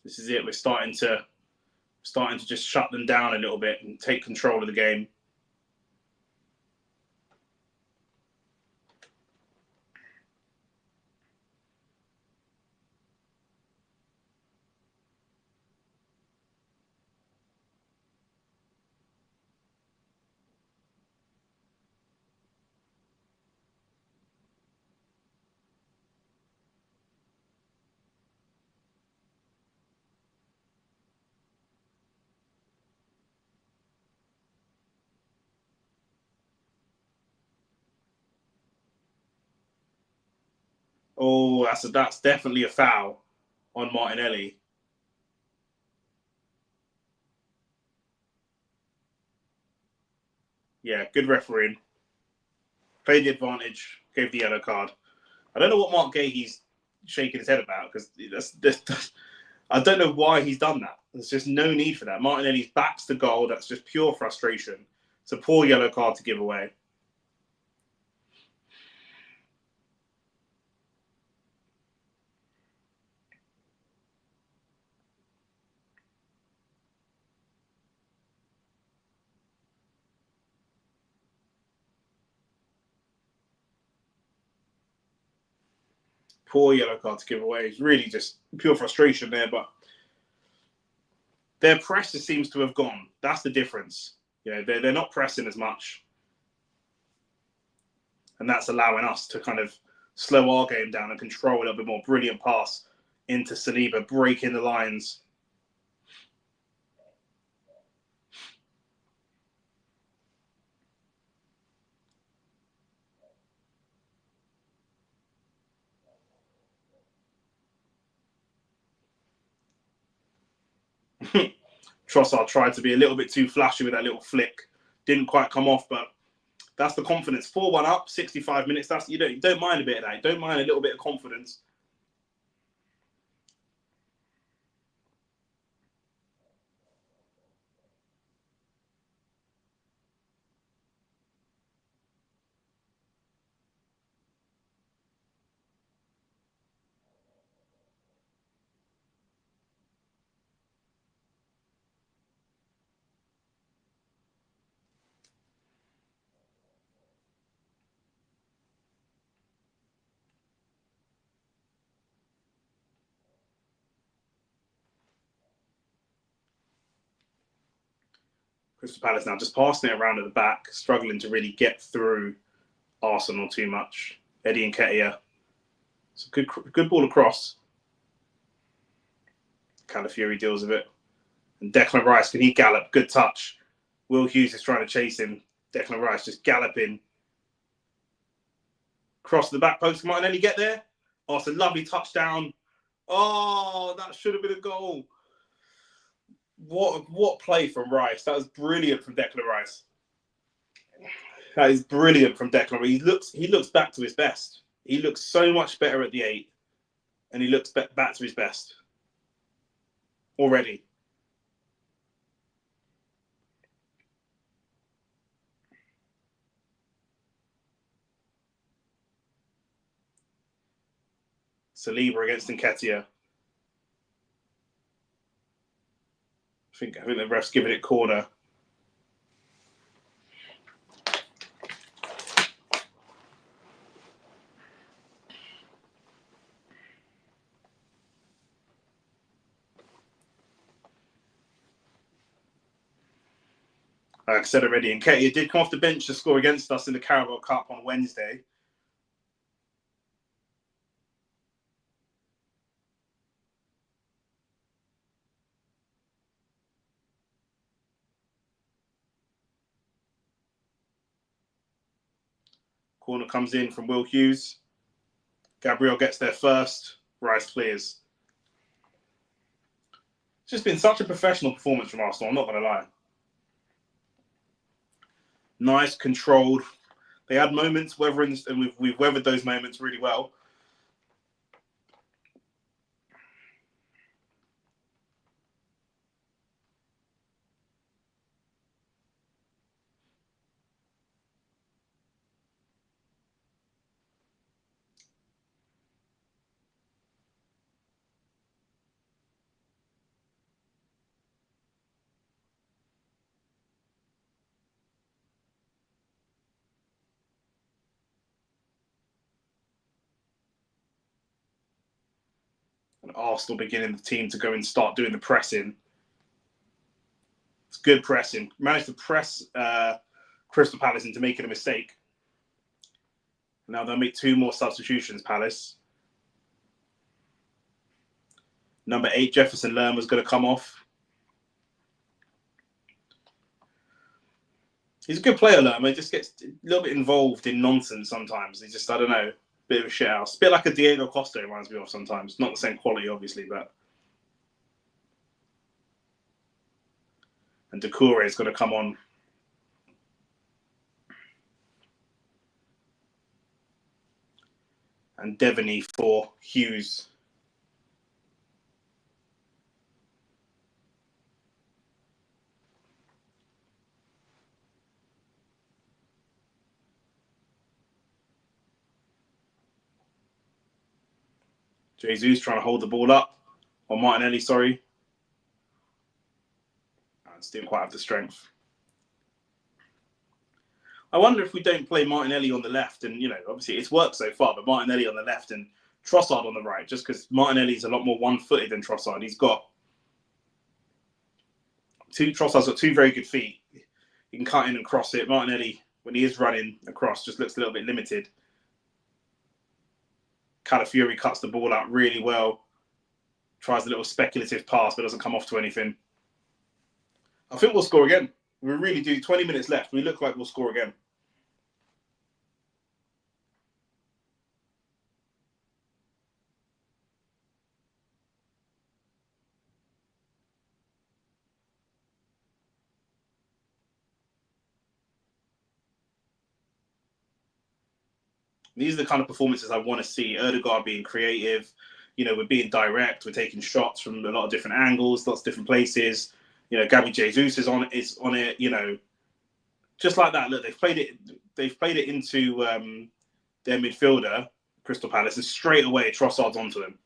This is it. We're starting to just shut them down a little bit and take control of the game. Oh, that's definitely a foul on Martinelli. Yeah, good refereeing. Played the advantage, gave the yellow card. I don't know what Mark Guehi's shaking his head about because I don't know why he's done that. There's just no need for that. Martinelli's backs the goal. That's just pure frustration. It's a poor yellow card to give away. Poor yellow card to give away. It's really just pure frustration there, but their press seems to have gone. That's the difference. You know, they're not pressing as much. And that's allowing us to kind of slow our game down and control a little bit more. Brilliant pass into Saliba, breaking the lines. Trossard tried to be a little bit too flashy with that little flick. Didn't quite come off, but that's the confidence. 4-1 up, 65 minutes. That's you don't mind a bit of that. You don't mind a little bit of confidence. Crystal Palace now just passing it around at the back, struggling to really get through Arsenal too much. Eze and Guehi. It's a good ball across. Calafiori deals with it. And Declan Rice, can he gallop? Good touch. Will Hughes is trying to chase him. Declan Rice just galloping. Cross the back post. Can Martinelli get there? Oh, it's a lovely touchdown. Oh, that should have been a goal. What play from Rice? That was brilliant from Declan Rice. That is brilliant from Declan. He looks back to his best. He looks so much better at the 8, and he looks back to his best already. Saliba against Nketiah. I think the ref's giving it corner. Like I said already, and Guehi did come off the bench to score against us in the Carabao Cup on Wednesday. Corner comes in from Will Hughes. Gabriel gets there first. Rice clears. It's just been such a professional performance from Arsenal, I'm not going to lie. Nice, controlled. They had moments, and we've weathered those moments really well. And Arsenal beginning the team to go and start doing the pressing. It's good pressing. Managed to press Crystal Palace into making a mistake. Now they'll make 2 more substitutions, Palace. Number 8, Jefferson Lerma's going to come off. He's a good player, Lerma. He just gets a little bit involved in nonsense sometimes. He just, I don't know, bit of a shit house. A bit like a Diego Costa reminds me of sometimes. Not the same quality, obviously, but... And Doucouré is going to come on. And Devaney for Hughes. Jesus trying to hold the ball up. Or Martinelli, sorry. Just didn't quite have the strength. I wonder if we don't play Martinelli on the left, and obviously it's worked so far, but Martinelli on the left and Trossard on the right, just because Martinelli's a lot more one-footed than Trossard. Trossard's got 2 very good feet. He can cut in and cross it. Martinelli, when he is running across, just looks a little bit limited. Calafiori cuts the ball out really well. Tries a little speculative pass, but doesn't come off to anything. I think we'll score again. We really do. 20 minutes left. We look like we'll score again. These are the kind of performances I want to see. Ødegaard being creative. We're being direct. We're taking shots from a lot of different angles, lots of different places. Gabby Jesus is on it. Just like that. Look, they've played it into their midfielder, Crystal Palace, and straight away Trossard's onto him.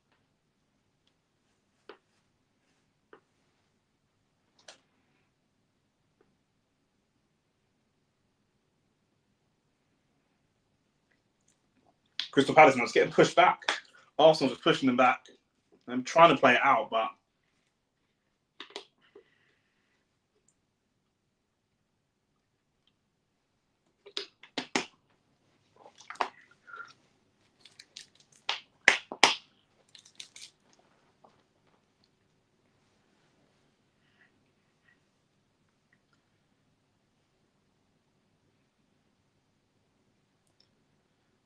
Crystal Palace now is getting pushed back. Arsenal just pushing them back. I'm trying to play it out, but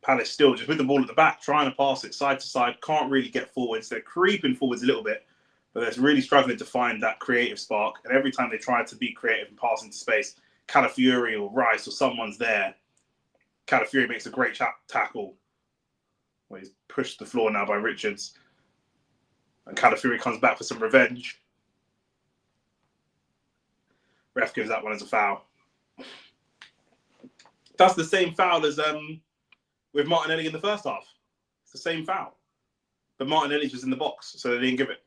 Palace still just with the ball at the back, trying to pass it side to side, can't really get forwards. They're creeping forwards a little bit, but they're really struggling to find that creative spark. And every time they try to be creative and pass into space, Calafiori or Rice or someone's there. Calafiori makes a great tackle. Well, he's pushed to the floor now by Richards. And Calafiori comes back for some revenge. Ref gives that one as a foul. That's the same foul as with Martinelli in the first half. It's the same foul. But Martinelli was in the box, so they didn't give it.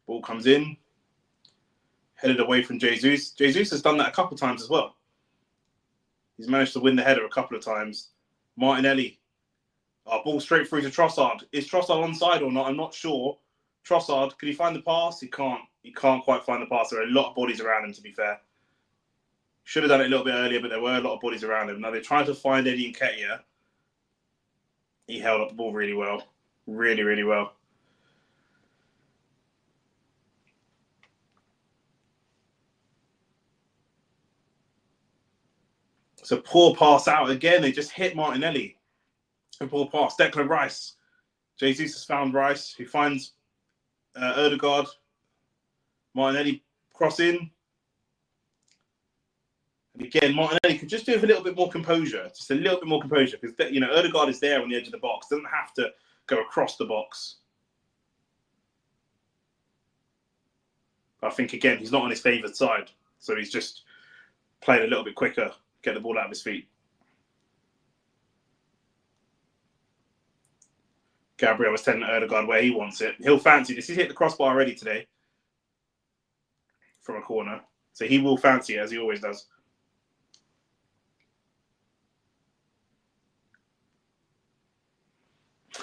Ball comes in. Headed away from Jesus. Jesus has done that a couple of times as well. He's managed to win the header a couple of times. Martinelli. Ball straight through to Trossard. Is Trossard onside or not? I'm not sure. Trossard, can he find the pass? He can't. He can't quite find the pass. There are a lot of bodies around him, to be fair. Should have done it a little bit earlier, but there were a lot of bodies around him. Now they're trying to find Eze and Guehi. He held up the ball really well. Really, really well. It's a poor pass out again. They just hit Martinelli. A poor pass. Declan Rice. Jesus has found Rice, who finds Ødegaard. Martinelli cross in. And again, Martinelli could just do with a little bit more composure. Just a little bit more composure. Because, Ødegaard is there on the edge of the box. Doesn't have to go across the box. But I think, again, he's not on his favoured side. So he's just playing a little bit quicker. Get the ball out of his feet. Gabriel was telling Ødegaard where he wants it. He'll fancy this. He's hit the crossbar already today from a corner. So he will fancy it, as he always does.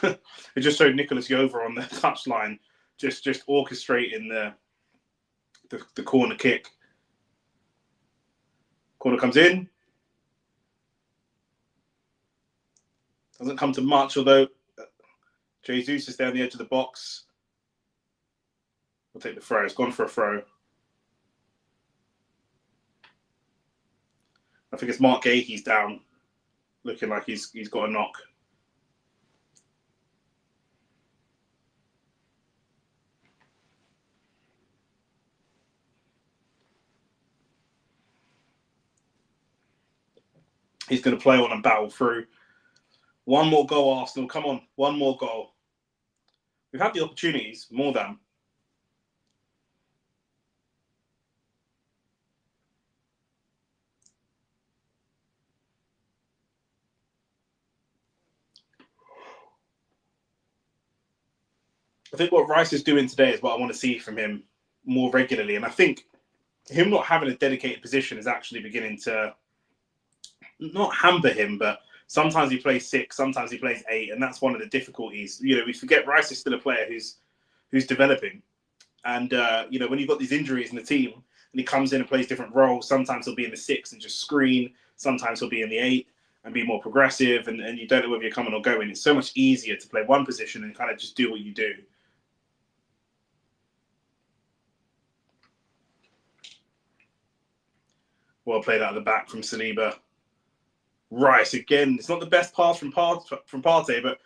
It just showed Nicholas Yover on the touchline, just orchestrating the corner kick. Corner comes in. Doesn't come to much, although Jesus is there on the edge of the box. We'll take the throw. It's gone for a throw. I think it's Mark Guehi's down, looking like he's got a knock. He's going to play on and battle through. One more goal, Arsenal. Come on, one more goal. We've had the opportunities, more than. I think what Rice is doing today is what I want to see from him more regularly. And I think him not having a dedicated position is actually beginning to not hamper him, but sometimes he plays 6, sometimes he plays 8, and that's one of the difficulties. We forget Rice is still a player who's developing. And, when you've got these injuries in the team and he comes in and plays different roles, sometimes he'll be in the 6 and just screen. Sometimes he'll be in the 8 and be more progressive. And you don't know whether you're coming or going. It's so much easier to play one position and kind of just do what you do. Well played out of the back from Saliba. Rice, again, it's not the best pass from Partey, but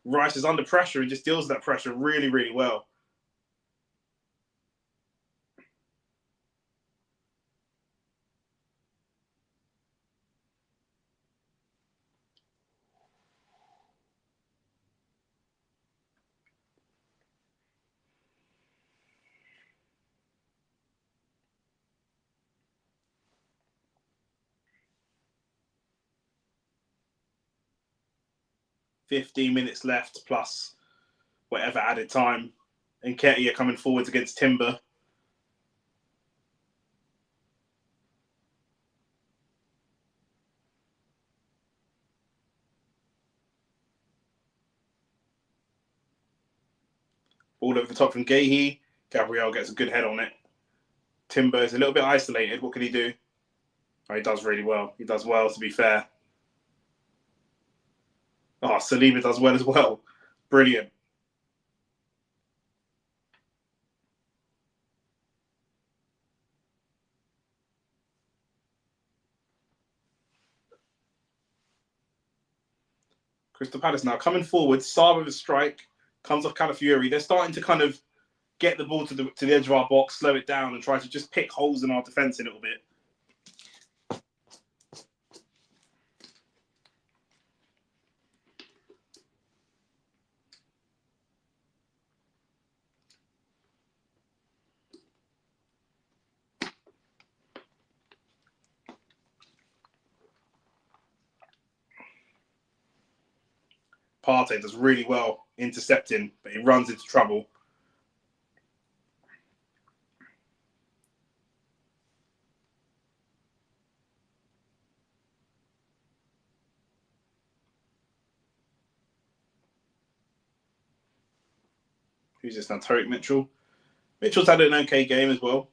Rice is under pressure and just deals with that pressure really, really well. "15 minutes left plus whatever added time. And Guehi are coming forwards against Timber. Ball over the top from Guehi. Gabriel gets a good head on it. Timber is a little bit isolated. What can he do? Oh, he does really well. He does well, to be fair. Oh, Saliba does well as well. Brilliant. Crystal Palace now coming forward. Saar with a strike. Comes off Calafiori. They're starting to kind of get the ball to the edge of our box, slow it down, and try to just pick holes in our defence a little bit. Partey does really well intercepting, but he runs into trouble. Who's this now? Tariq Mitchell. Mitchell's had an okay game as well.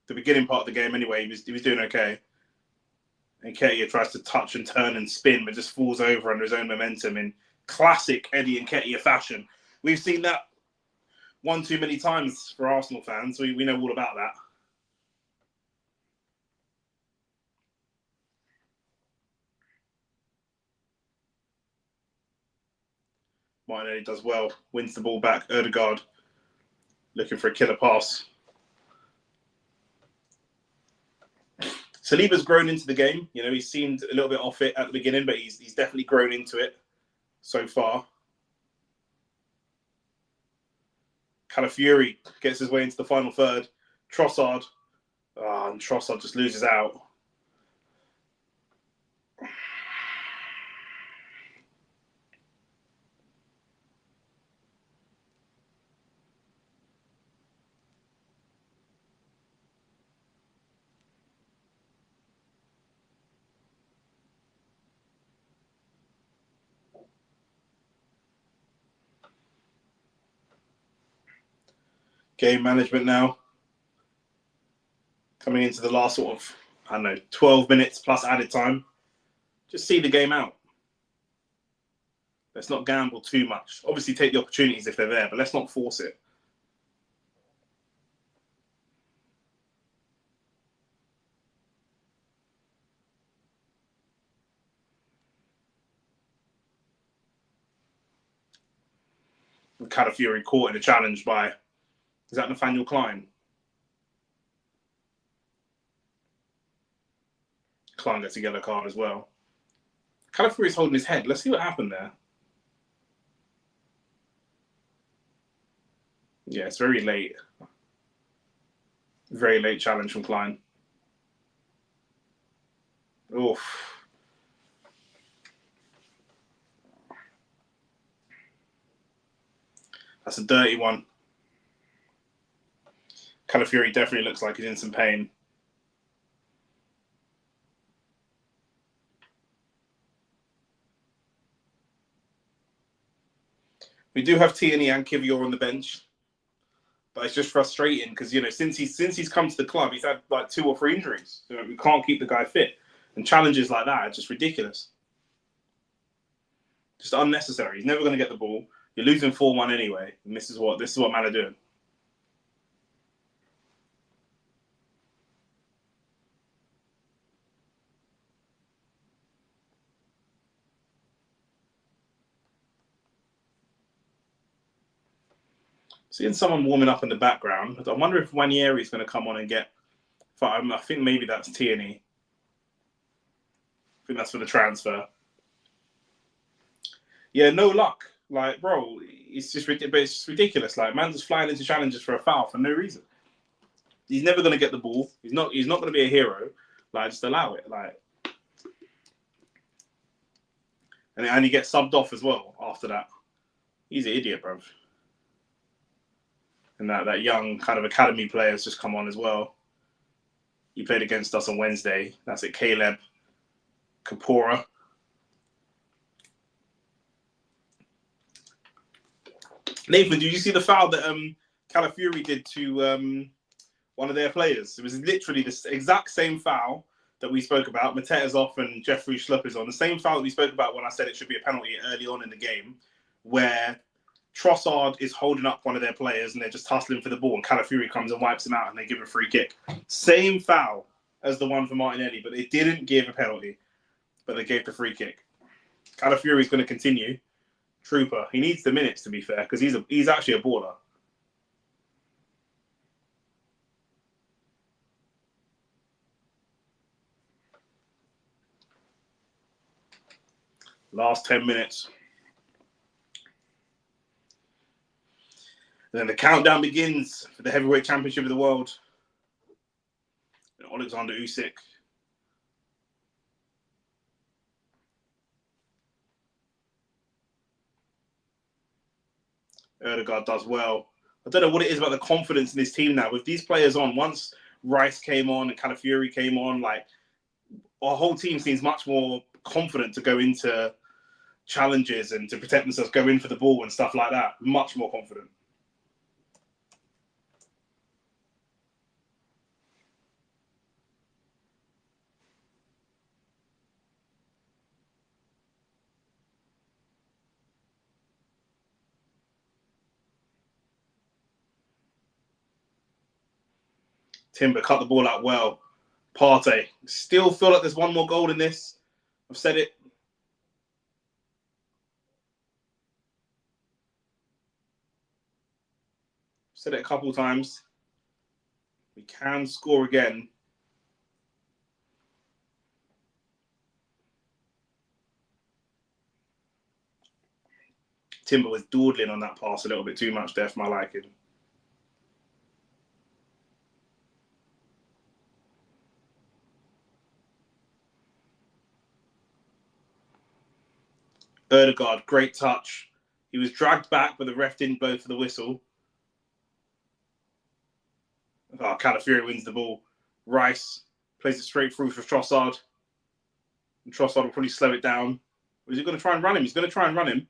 The beginning part of the game, anyway, he was doing okay. And Nketiah tries to touch and turn and spin, but just falls over under his own momentum in classic Eddie Nketiah fashion. We've seen that one too many times for Arsenal fans. We know all about that. Martinelli does well, wins the ball back. Ødegaard looking for a killer pass. Saliba's grown into the game. You know, he seemed a little bit off it at the beginning, but he's definitely grown into it so far. Calafiori gets his way into the final third. Trossard. And Trossard just loses out. Game management now. Coming into the last sort of, 12 minutes plus added time. Just see the game out. Let's not gamble too much. Obviously, take the opportunities if they're there, but let's not force it. Calafiori caught in a challenge by, is that Nathaniel Klein? Klein gets a yellow card as well. Calafiori's holding his head. Let's see what happened there. Yeah, it's very late. Very late challenge from Klein. Oof. That's a dirty one. Calafiori definitely looks like he's in some pain. We do have Tierney and Kivior on the bench, but it's just frustrating because, you know, since he's come to the club, he's had like 2 or 3 injuries. You know, we can't keep the guy fit, and challenges like that are just ridiculous, just unnecessary. He's never going to get the ball. You're losing 4-1 anyway, and this is what man are doing. Seeing someone warming up in the background. I wonder if Wanieri is going to come on and get. I think maybe that's Tierney. I think that's for the transfer. Yeah, no luck. Like, bro, it's just ridiculous. Like, man's just flying into challenges for a foul for no reason. He's never going to get the ball. He's not going to be a hero. Like, just allow it. Like, and he gets subbed off as well after that. He's an idiot, bro. And that young kind of academy player has just come on as well. He played against us on Wednesday. That's it, Caleb Kapora. Nathan, did you see the foul that Calafiori did to one of their players? It was literally the exact same foul that we spoke about. Mateta's off and Jeffrey Schlupp is on. The same foul that we spoke about when I said it should be a penalty early on in the game, where Trossard is holding up one of their players and they're just hustling for the ball, and Calafiori comes and wipes him out and they give a free kick. Same foul as the one for Martinelli, but they didn't give a penalty, but they gave the free kick. Calafiori's going to continue. Trooper. He needs the minutes, to be fair, because he's actually a baller. Last 10 minutes. And then the countdown begins for the heavyweight championship of the world. Alexander Usyk. Ødegaard does well. I don't know what it is about the confidence in this team now. With these players on, once Rice came on and Calafiori came on, like, our whole team seems much more confident to go into challenges and to protect themselves, go in for the ball and stuff like that. Much more confident. Timber cut the ball out well. Partey. Still feel like there's one more goal in this. I've said it. Said it a couple of times. We can score again. Timber was dawdling on that pass a little bit too much there for my liking. Ødegaard, great touch. He was dragged back, but the ref didn't blow for the whistle. Oh, Calafiori wins the ball. Rice plays it straight through for Trossard. And Trossard will probably slow it down. Or is he going to try and run him? He's going to try and run him.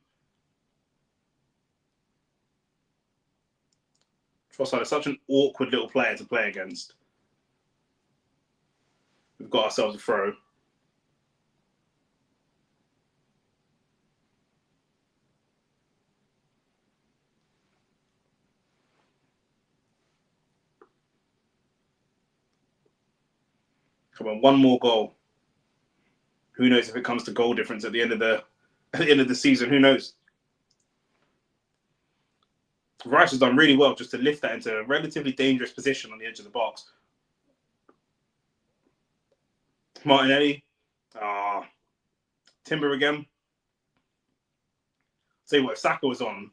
Trossard is such an awkward little player to play against. We've got ourselves a throw. Come on, one more goal. Who knows if it comes to goal difference at the end of the season? Who knows? Rice has done really well just to lift that into a relatively dangerous position on the edge of the box. Martinelli. Timber again. Say what, if Saka was on,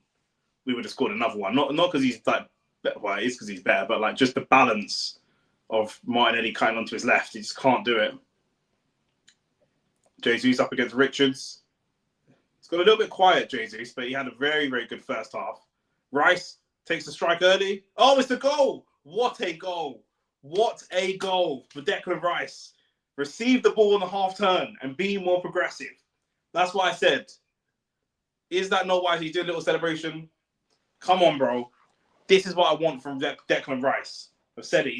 we would have scored another one. Not because he's like, well, it is because he's better, but like just the balance of Martinelli cutting onto his left. He just can't do it. Jesus up against Richards. It's got a little bit quiet, Jesus, but he had a very, very good first half. Rice takes the strike early. Oh, it's the goal. What a goal. What a goal for Declan Rice. Receive the ball on the half turn and be more progressive. That's what I said. Is that not why he's doing a little celebration? Come on, bro. This is what I want from Declan Rice. I've said it.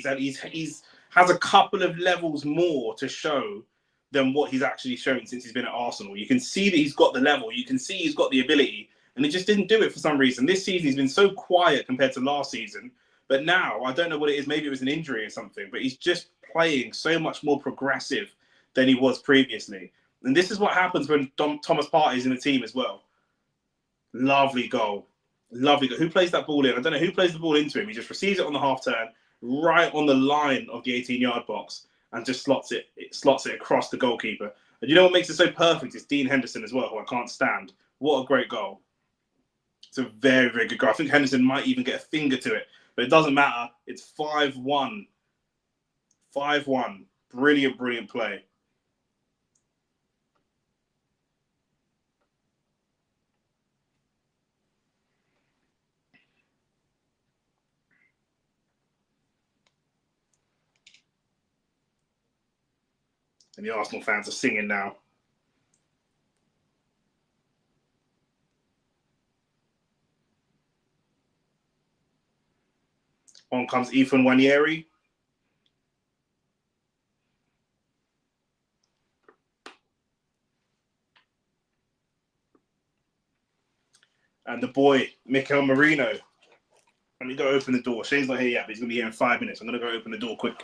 He's has a couple of levels more to show than what he's actually shown since he's been at Arsenal. You can see that he's got the level. You can see he's got the ability. And he just didn't do it for some reason. This season, he's been so quiet compared to last season. But now, I don't know what it is. Maybe it was an injury or something. But he's just playing so much more progressive than he was previously. And this is what happens when Thomas Partey is in the team as well. Lovely goal. Lovely goal. Who plays that ball in? I don't know who plays the ball into him. He just receives it on the half turn, right on the line of the 18-yard box, and just slots it across the goalkeeper. And you know what makes it so perfect? It's Dean Henderson as well, who I can't stand. What a great goal. It's a very, very good goal. I think Henderson might even get a finger to it, but it doesn't matter. It's 5-1. 5-1. Brilliant, brilliant play. And the Arsenal fans are singing now. On comes Ethan Nwaneri. And the boy, Mikel Merino. Let me go open the door. Shane's not here yet, but he's going to be here in 5 minutes. I'm going to go open the door quick.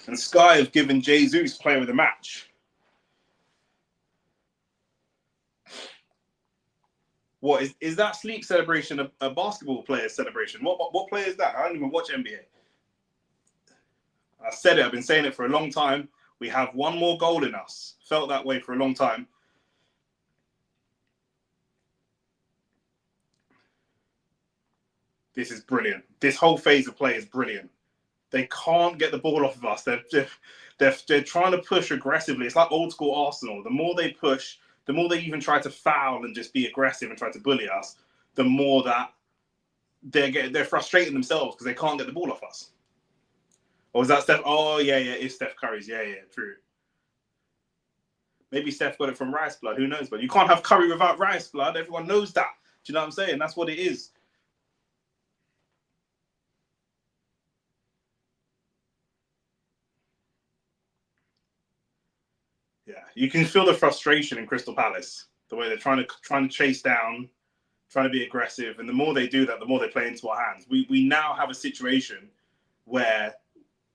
And Sky have given Jesus player of the match. What is that sleep celebration a basketball player's celebration? What player is that? I don't even watch NBA. I said it. I've been saying it for a long time. We have one more goal in us. Felt that way for a long time. This is brilliant. This whole phase of play is brilliant. They can't get the ball off of us. They're trying to push aggressively. It's like old school Arsenal. The more they push, the more they even try to foul and just be aggressive and try to bully us, the more that they're frustrating themselves because they can't get the ball off us. Or is that Steph? Oh, yeah, it's Steph Curry's. Yeah, true. Maybe Steph got it from rice blood. Who knows? But you can't have curry without rice blood. Everyone knows that. Do you know what I'm saying? That's what it is. Yeah, you can feel the frustration in Crystal Palace. The way they're trying to chase down, trying to be aggressive, and the more they do that, the more they play into our hands. We now have a situation where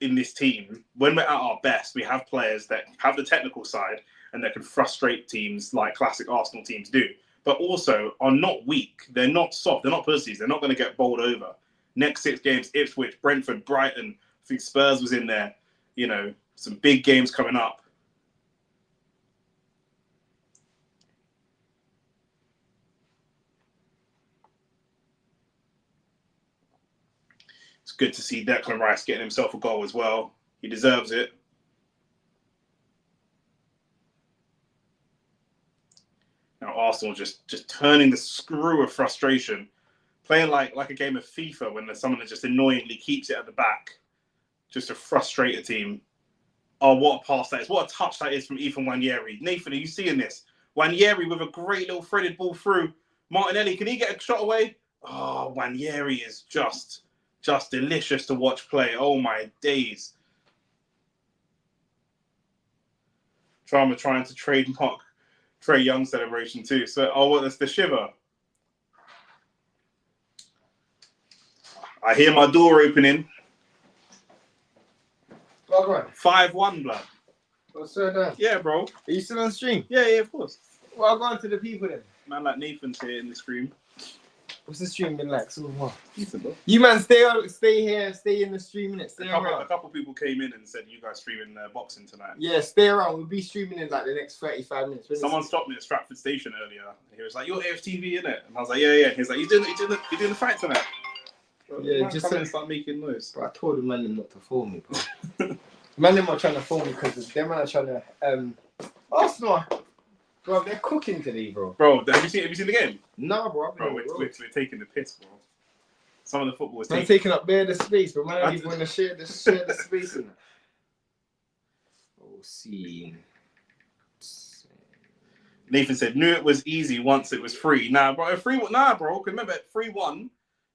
in this team, when we're at our best, we have players that have the technical side and that can frustrate teams like classic Arsenal teams do, but also are not weak. They're not soft. They're not pussies. They're not going to get bowled over. Next 6 games, Ipswich, Brentford, Brighton. I think Spurs was in there. You know, some big games coming up. It's good to see Declan Rice getting himself a goal as well. He deserves it. Now Arsenal just turning the screw of frustration, playing like a game of FIFA when there's someone that just annoyingly keeps it at the back, just to frustrate a team. Oh, what a pass that is! What a touch that is from Ethan Nwaneri. Nathan, are you seeing this? Nwaneri with a great little threaded ball through. Martinelli, can he get a shot away? Oh, Nwaneri is just delicious to watch play. Oh my days. Drama trying to trademark Trey Young celebration too. So, oh, what? That's the shiver. I hear my door opening. Well, go on. 5-1, blood. What's that? Yeah, bro. Are you still on stream? Yeah, of course. Well, I'll go on to the people then. Man like Nathan's here in the stream. What's the stream been like? So what? Decent, bro. You man, stay here, stay in the stream, innit? Stay around. A couple people came in and said you guys streaming boxing tonight. Yeah, stay around. We'll be streaming in like the next 35 minutes. Someone stopped me at Stratford Station earlier. He was like, "You're AFTV, innit?" And I was like, "Yeah." He's like, "You doing the fight tonight?" Yeah, just come in and start making noise. But I told the man not to phone me, bro. Man, them are trying to phone me because them man are trying to Arsenal. Bro, they're cooking today, bro. Bro, have you seen the game? No, bro. Bro, we're taking the piss, bro. Some of the football is taking up bare the space, but man, I don't even want to share the space in that. Oh, see. Nathan said, "Knew it was easy once it was free." Nah, bro, nah, bro. Cause remember, at 3-1,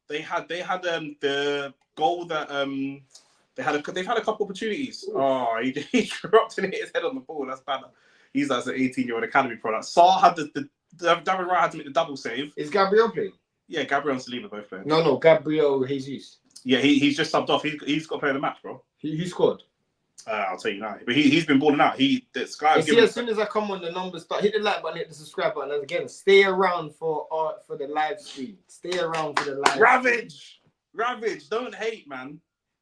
they had the goal that they've had a couple opportunities. Ooh. Oh, he dropped and hit his head on the ball. That's bad. He's like an 18-year-old academy product. Saar had the David Wright had to make the double save. Is Gabriel playing? Yeah, Gabriel and Saliba both playing. No, Gabriel Jesus. Yeah, he's just subbed off. He's got to play the match, bro. He scored. I'll tell you now. But he's been balling out. This guy. See, as soon as I come on, the numbers start. Hit the like button, hit the subscribe button, and again, stay around for the live stream. Stay around for the live. Ravage, don't hate, man.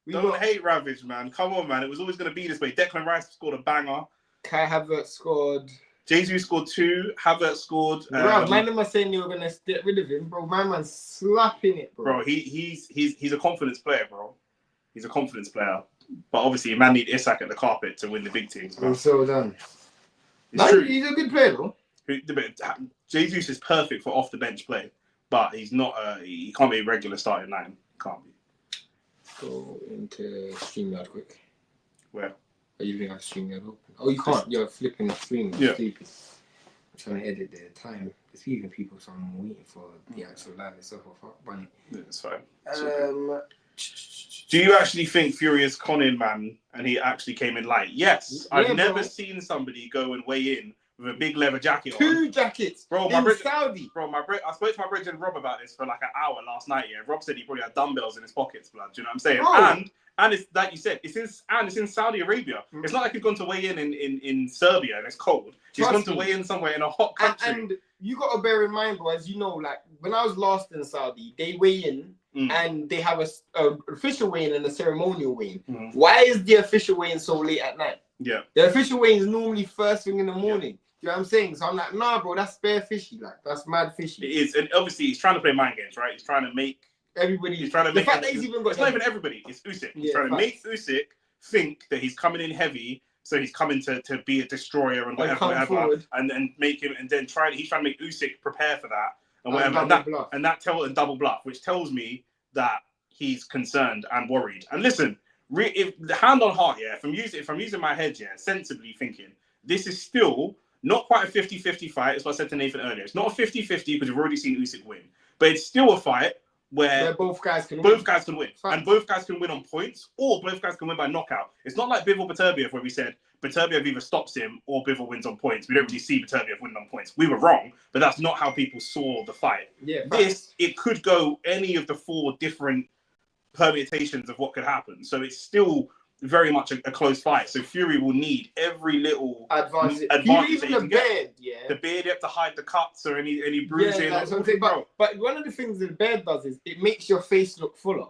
Don't hate Ravage, man. Come on, man. It was always going to be this way. Declan Rice scored a banger. Kai Havertz scored. Jesus scored 2. Havertz scored. Bro, man, am I saying you were gonna get rid of him, bro? My man's slapping it, bro. Bro, he's a confidence player, bro. He's a confidence player. But obviously, a man need Isak at the carpet to win the big teams. I'm so done. He's a good player, though. Jesus is perfect for off the bench play, but he's not. He can't be a regular starting 9. Can't be. Go into StreamYard quick. Where? Are you doing a StreamYard open? Oh, you can't. You're flipping the screen. Yeah. Stupid. I'm trying to edit the time. It's leaving people, so I'm waiting for the actual live itself. Bunny. Yeah, it's fine. Do you actually think Fury is conning, man, and he actually came in light? Yes. Yeah, I've never seen somebody go and weigh in with a big leather jacket on. 2 jackets, bro. Saudi. Bro, I spoke to my bridge and Rob about this for like an hour last night. Yeah, Rob said he probably had dumbbells in his pockets, blood. Do you know what I'm saying? Oh. And it's like you said, it's in Saudi Arabia. It's not like he's gone to weigh in Serbia and it's cold. He's gone to weigh in somewhere in a hot country. And you got to bear in mind, bro, as you know, like when I was last in Saudi, they weigh in and they have a official weigh-in and a ceremonial weigh-in. Why is the official weigh-in so late at night? Yeah. The official weigh-in is normally first thing in the morning. You know what I'm saying? So I'm like, nah, bro, that's bare fishy. Like, that's mad fishy. It is. And obviously, he's trying to play mind games, right? He's trying to make everybody. He's trying to make. The fact that he's even got. It's not even everybody. It's Usyk. He's trying to make Usyk think that he's coming in heavy, so he's coming to be a destroyer and whatever, and then make him, and then he's trying to make Usyk prepare for that and whatever, and that double bluff, which tells me that he's concerned and worried. And listen, if the hand on heart, yeah, if I'm using my head, yeah, sensibly thinking, this is still Not quite a 50-50 fight. That's what I said to Nathan earlier. It's not a 50-50 because we've already seen Usyk win. But it's still a fight where both guys can win. Facts. And both guys can win on points, or both guys can win by knockout. It's not like Bivol Beterbiev where we said Beterbiev either stops him or Bivol wins on points. We don't really see Beterbiev winning on points. We were wrong, but that's not how people saw the fight. Yeah, it could go any of the 4 different permutations of what could happen. So it's still very much a close fight. So Fury will need every little advantage even the beard, the beard, you have to hide the cuts or any bruising. Yeah, that's something. But one of the things that the beard does is it makes your face look fuller.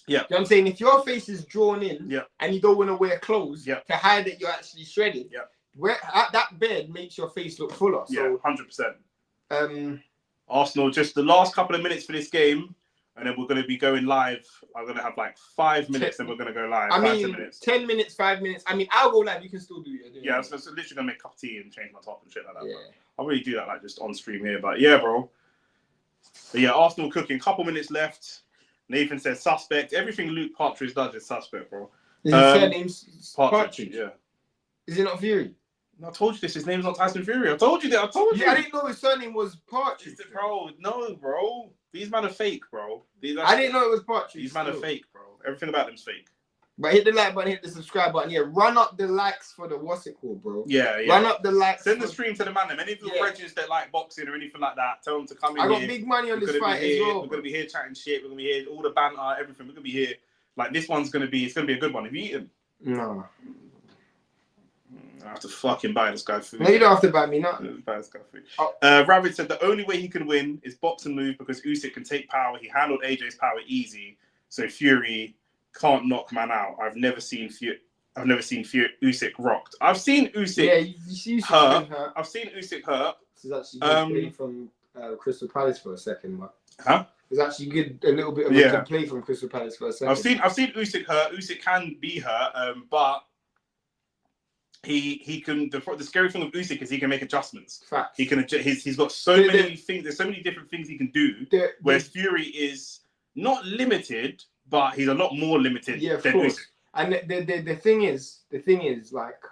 Yeah. You know what I'm saying? If your face is drawn in and you don't want to wear clothes to hide that you're actually shredded, that beard makes your face look fuller. So, 100%. Arsenal, just the last couple of minutes for this game, and then we're going to be going live. I'm going to have like 5 minutes, and we're going to go live. 10 minutes. 10 minutes, 5 minutes. I mean, I'll go live. You can still do it. Yeah, I was literally going to make a cup of tea and change my top and shit like that. Yeah. I'll really do that like just on stream here. But yeah, bro. But yeah, Arsenal cooking. Couple minutes left. Nathan says suspect. Everything Luke Partridge does is suspect, bro. Is his surname's Partridge? Yeah. Is it not Fury? No, I told you this. His name's not Tyson Fury. I told you that. I told you. I didn't know his surname was Partridge. Bro, no, bro. These men are fake, bro. I didn't know it was Partridge. These men are fake, bro. Everything about them's fake. But hit the like button, hit the subscribe button. Yeah, run up the likes for the what's it called, bro? Yeah. Run up the likes. Send the stream to the man. Any of your friends that like boxing or anything like that, tell them to come in. I got big money on this fight as well. We're gonna be here chatting shit. We're gonna be here all the banter, everything. We're gonna be here. Like this one's gonna be. It's gonna be a good one. Have you eaten? No. I have to fucking buy this guy food. No, you don't have to buy me nothing. Buy this guy food. Rabbit said the only way he can win is box and move because Usyk can take power. He handled AJ's power easy, so Fury can't knock man out. I've never seen Usyk rocked. I've seen Usyk. Yeah, you see Usyk hurt. I've seen Usyk hurt. This is actually good play from Crystal Palace for a second, man. Huh? It's actually good. A little bit of a good play from Crystal Palace for a second. I've seen Usyk hurt. Usyk can be hurt, but he can. The scary thing with Usyk is he can make adjustments. Facts. He can. He's got so many things. There's so many different things he can do. Whereas Fury is not limited, but he's a lot more limited than Usyk. And the thing is like,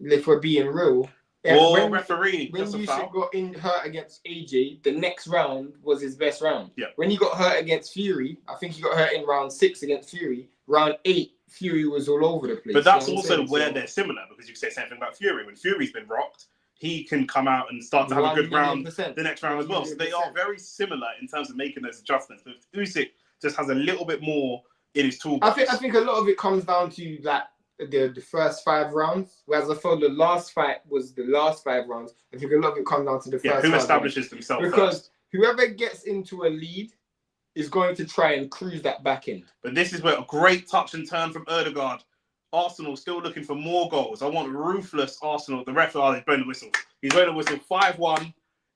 if we're being real, when Usyk got hurt against AJ, the next round was his best round. Yeah. When he got hurt against Fury, I think he got hurt in round 6 against Fury. Round 8, Fury was all over the place. But that's also where they're similar, because you can say the same thing about Fury. When Fury's been rocked, he can come out and start to have a good round the next round as well. So they are very similar in terms of making those adjustments. But Usyk just has a little bit more in his toolbox. I think a lot of it comes down to like the first 5 rounds, whereas I thought the last fight was the last 5 rounds. I think a lot of it comes down to the first. Who establishes themselves because first. Whoever gets into a lead is going to try and cruise that back end. But this is where a great touch and turn from Ødegaard. Arsenal still looking for more goals. I want ruthless Arsenal. The ref, he's blowing the whistle. He's blowing the whistle. 5-1.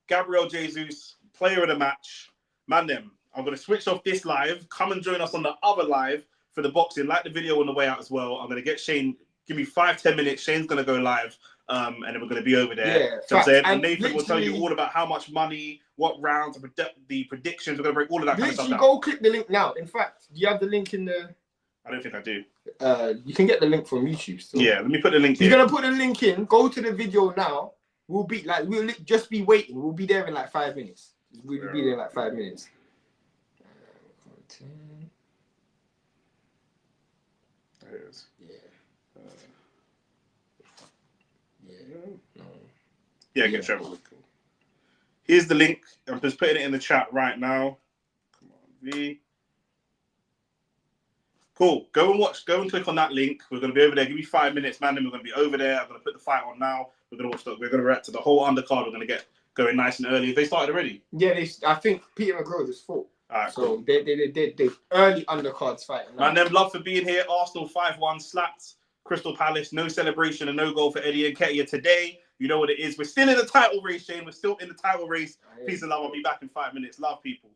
Gabriel Jesus, player of the match. Man them. I'm going to switch off this live. Come and join us on the other live for the boxing. Like the video on the way out as well. I'm going to get Shane. Give me 5-10 minutes. Shane's going to go live. And then we're going to be over there. Yeah, so I'm saying, and Nathan will tell you all about how much money, what rounds, the predictions. We're going to break all of that kind of stuff down. Go click the link now. In fact, do you have the link in the... I don't think I do. You can get the link from YouTube still. Yeah, let me put the link here. You're going to put the link in. Go to the video now. We'll just be waiting. We'll be there in like 5 minutes. We'll be there in like 5 minutes. There it is. Yeah, get Trevor. Cool. Here's the link. I'm just putting it in the chat right now. Come on, V. Cool. Go and click on that link. We're going to be over there. Give me 5 minutes, man. Then we're going to be over there. I'm going to put the fight on now. We're going to react to the whole undercard. We're going to get going nice and early. Have they started already? Yeah, I think Peter McGraw just fought. All right, so cool. they early undercards fighting. Man, them love for being here. Arsenal 5-1 slapped Crystal Palace. No celebration and no goal for Eze and Guehi today. You know what it is. We're still in the title race, Shane. We're still in the title race. Peace and love. I'll be back in 5 minutes. Love, people.